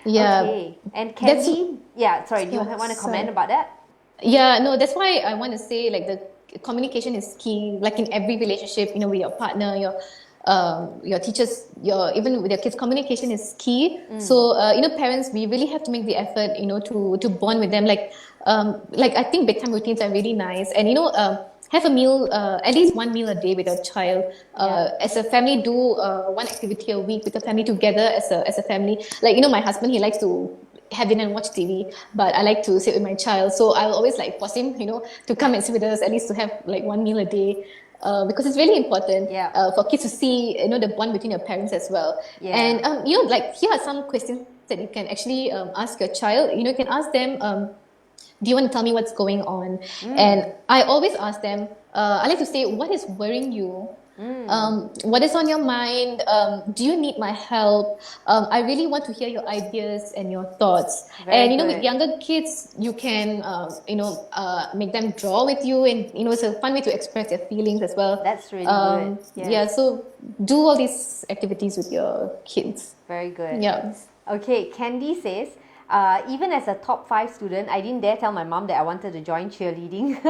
B: Yeah.
A: Okay, and
B: That's-
A: Candy, yeah, sorry, do you
B: Yeah,
A: want to comment
B: sorry.
A: about that?
B: Yeah, no, that's why I want to say like the communication is key. Like in every relationship, you know, with your partner, your teachers, your even with your kids, communication is key. So you know, parents, we really have to make the effort, you know, to bond with them. Like I think bedtime routines are really nice, and you know, have a meal, at least one meal a day with your child. As a family, do one activity a week with the family together as a family. Like you know, my husband, he likes to have dinner and watch TV, but I like to sit with my child. So I'll always like force him, you know, to come and sit with us, at least to have like one meal a day. Because it's really important for kids to see, you know, the bond between your parents as well.
A: Yeah.
B: And, you know, like here are some questions that you can actually ask your child. You know, you can ask them, do you want to tell me what's going on? And I always ask them, I like to say, what is worrying you? What is on your mind? Do you need my help? I really want to hear your ideas and your thoughts.
A: Very
B: and you know,
A: good.
B: with younger kids, you can you know make them draw with you, and you know it's a fun way to express their feelings as well.
A: That's really good. Yes.
B: Yeah, so do all these activities with your kids.
A: Very good.
B: Yeah.
A: Okay, Candy says, even as a top 5 student, I didn't dare tell my mom that I wanted to join cheerleading.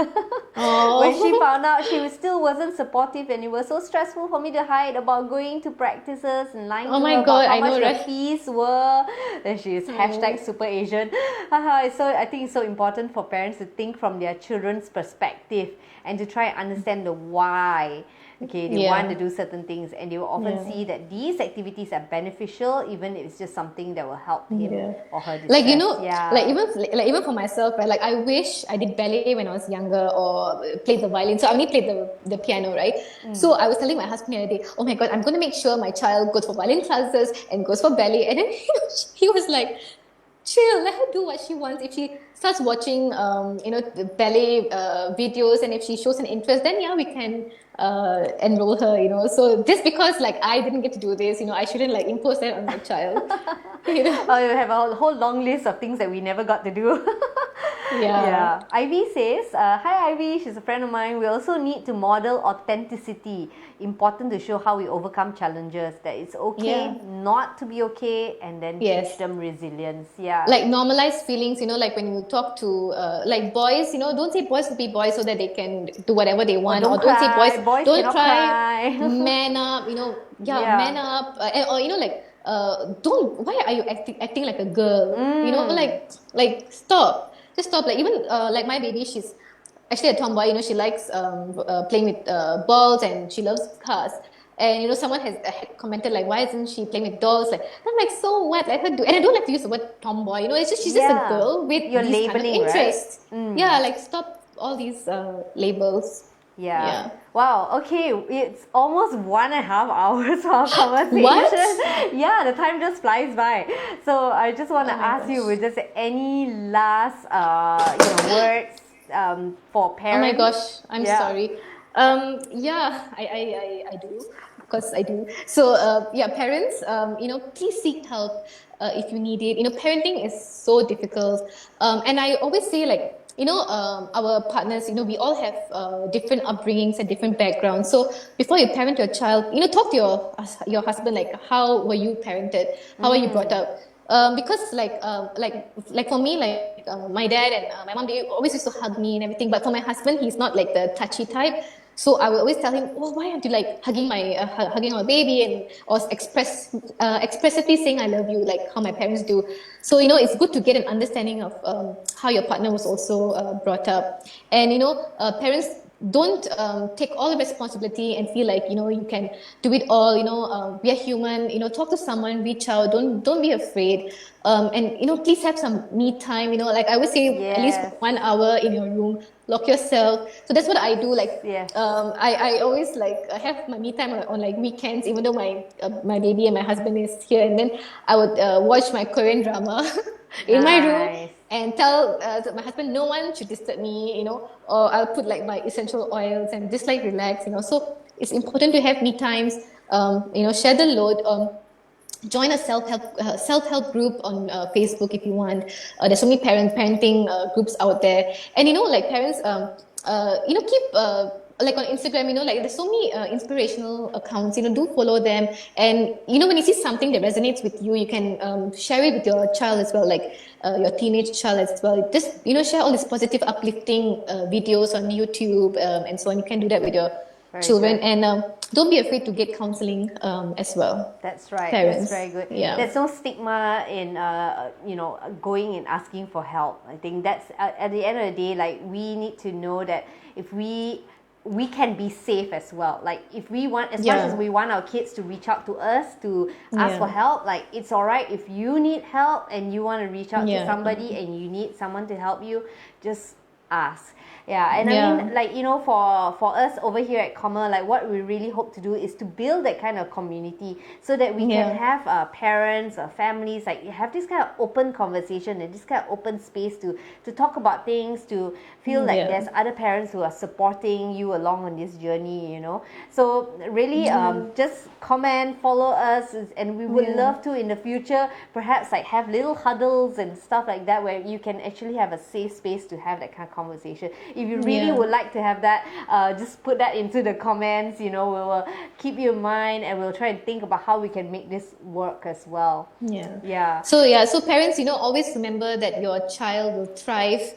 A: When she found out, she still wasn't supportive, and it was so stressful for me to hide about going to practices and lying to
B: my
A: her
B: God,
A: about how
B: I
A: much
B: know,
A: the
B: right?
A: fees were. Then she is hashtag super Asian. So I think it's so important for parents to think from their children's perspective and to try and understand the why. Okay, they want to do certain things, and they will often see that these activities are beneficial, even if it's just something that will help him or her distress.
B: Like you know, like even for myself, right? Like I wish I did ballet when I was younger, or played the violin. So I only played the piano, right? So I was telling my husband the other day, oh my God, I'm going to make sure my child goes for violin classes and goes for ballet. And then he was like, chill, let her do what she wants. If she starts watching, you know, the ballet videos, and if she shows an interest, then yeah, we can enroll her, you know. So just because like I didn't get to do this, you know, I shouldn't like impose that on my child. You know?
A: Oh, you have a whole long list of things that we never got to do.
B: Yeah.
A: Ivy says, hi Ivy, she's a friend of mine. We also need to model authenticity. Important to show how we overcome challenges. That it's okay not to be okay, and then teach them resilience. Yeah.
B: Like normalize feelings, you know, like when you talk to like boys, you know, don't say boys will be boys so that they can do whatever they want.
A: Or don't say boys
B: don't
A: cannot
B: cry.
A: cry.
B: Man up, you know, man up. Or, you know, like, why are you acting like a girl? You know, like stop. Just stop. Like even like my baby, she's actually a tomboy. You know, she likes playing with balls, and she loves cars. And someone has had commented like, why isn't she playing with dolls? Like, I'm like, so what? Let her do. And I don't like to use the word tomboy. It's just she's just a girl with
A: You're
B: these kind of
A: labeling, right?
B: interests. Yeah, like stop all these labels.
A: Yeah. Wow. Okay. It's almost 1.5 hours of our conversation.
B: What?
A: Yeah, the time just flies by. So I just want to ask you, with just any last, words for parents?
B: Oh my gosh, I'm sorry. Yeah, I do. Of course, I do. So, yeah, parents, please seek help if you need it. Parenting is so difficult. And I always say, like, our partners, we all have different upbringings and different backgrounds. So before you parent your child, talk to your husband, like, how were you parented? How were you brought up? Because like for me, like my dad and my mom, they always used to hug me and everything. But for my husband, he's not like the touchy type. So I would always tell him, "Oh, why aren't you like hugging our baby and or expressively saying I love you like how my parents do?" So it's good to get an understanding of how your partner was also brought up, and parents don't take all the responsibility and feel like you can do it all. We are human. Talk to someone, reach out. Don't be afraid. And please have some me time. Like I would say, at least
A: Yes.
B: 1 hour in your room, lock yourself. So that's what I do. Like
A: Yes.
B: I always like have my me time on like weekends, even though my baby and my husband is here, and then I would watch my Korean drama in my room
A: Nice.
B: and tell my husband no one should disturb me, or I'll put like my essential oils and just like relax. So it's important to have me times. Share the load. Join a self-help group on Facebook if you want. There's so many parenting groups out there, and like parents, keep like on Instagram, like there's so many inspirational accounts. Do follow them, and when you see something that resonates with you, you can share it with your child as well, like your teenage child as well. Just share all these positive, uplifting videos on YouTube and so on. You can do that with your children,
A: good.
B: and don't be afraid to get counseling as well.
A: That's right.
B: Parents.
A: That's very good.
B: Yeah.
A: There's no stigma in going and asking for help. I think that's at the end of the day, like we need to know that if we can be safe as well. Like if we want, as much as we want our kids to reach out to us to ask for help, like it's all right if you need help and you want to reach out to somebody and you need someone to help you, just ask. Yeah, and I mean, like, for us over here at Comma, like what we really hope to do is to build that kind of community so that we can have parents or families, like have this kind of open conversation and this kind of open space to talk about things, to feel like there's other parents who are supporting you along on this journey, So really, just comment, follow us, and we would love to in the future, perhaps like have little huddles and stuff like that where you can actually have a safe space to have that kind of conversation. If you really would like to have that, just put that into the comments. We will keep you in mind and we'll try and think about how we can make this work as well. Yeah.
B: So parents, always remember that your child will thrive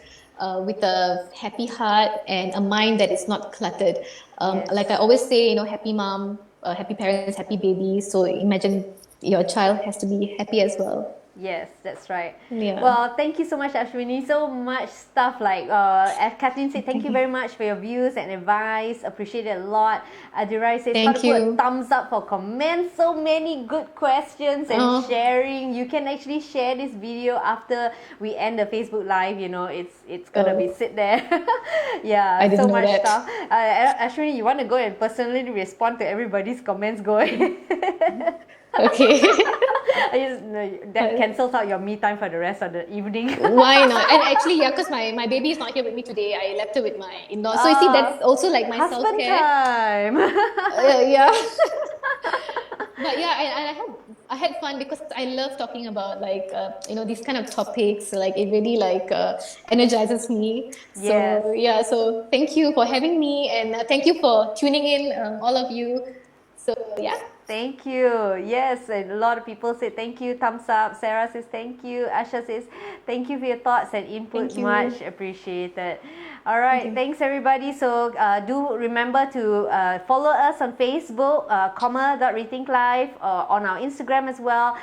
B: with a happy heart and a mind that is not cluttered. Like I always say, happy mom, happy parents, happy baby. So imagine your child has to be happy as well.
A: Yes, that's right.
B: Yeah.
A: Well, thank you so much, Ashwini. So much stuff like, as Kathleen said, thank you very much for your views and advice. Appreciate it a lot. Adirai says, how to put a thumbs up for comments. So many good questions and sharing. You can actually share this video after we end the Facebook Live. It's going to be sit there.
B: I didn't
A: so
B: know
A: much
B: that.
A: stuff. Ashwini, you want to go and personally respond to everybody's comments? Go ahead.
B: Okay.
A: That cancels out your me time for the rest of the evening.
B: Why not? And actually, because my baby is not here with me today. I left her with my in-laws. So you see, that's also like my
A: husband
B: self-care.
A: time.
B: Yeah. But yeah, I had fun because I love talking about like these kind of topics. Like it really like energizes me.
A: Yes.
B: So thank you for having me, and thank you for tuning in, all of you. So yeah.
A: Thank you. Yes, and a lot of people say thank you. Thumbs up. Sarah says thank you. Asha says thank you for your thoughts and input.
B: Thank you.
A: Much appreciated. All right, thanks everybody. So do remember to follow us on Facebook, comma.rethinklife, on our Instagram as well.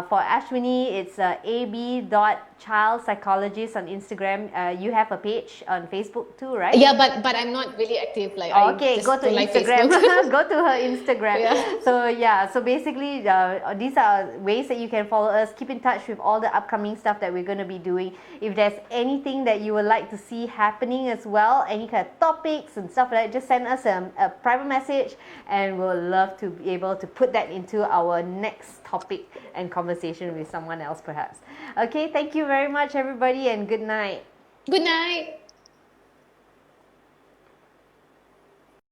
A: For Ashwini, it's ab.childpsychologist on Instagram. You have a page on Facebook too, right?
B: Yeah, but I'm not really active. Like
A: Okay,
B: I just
A: go to
B: don't like
A: Instagram.
B: Facebook.
A: Go to her Instagram.
B: Yeah.
A: So basically, these are ways that you can follow us. Keep in touch with all the upcoming stuff that we're going to be doing. If there's anything that you would like to see happening as well, any kind of topics and stuff like that, just send us a private message, and we'll love to be able to put that into our next topic and conversation with someone else, perhaps. Okay, thank you very much, everybody, and good night.
B: Good night.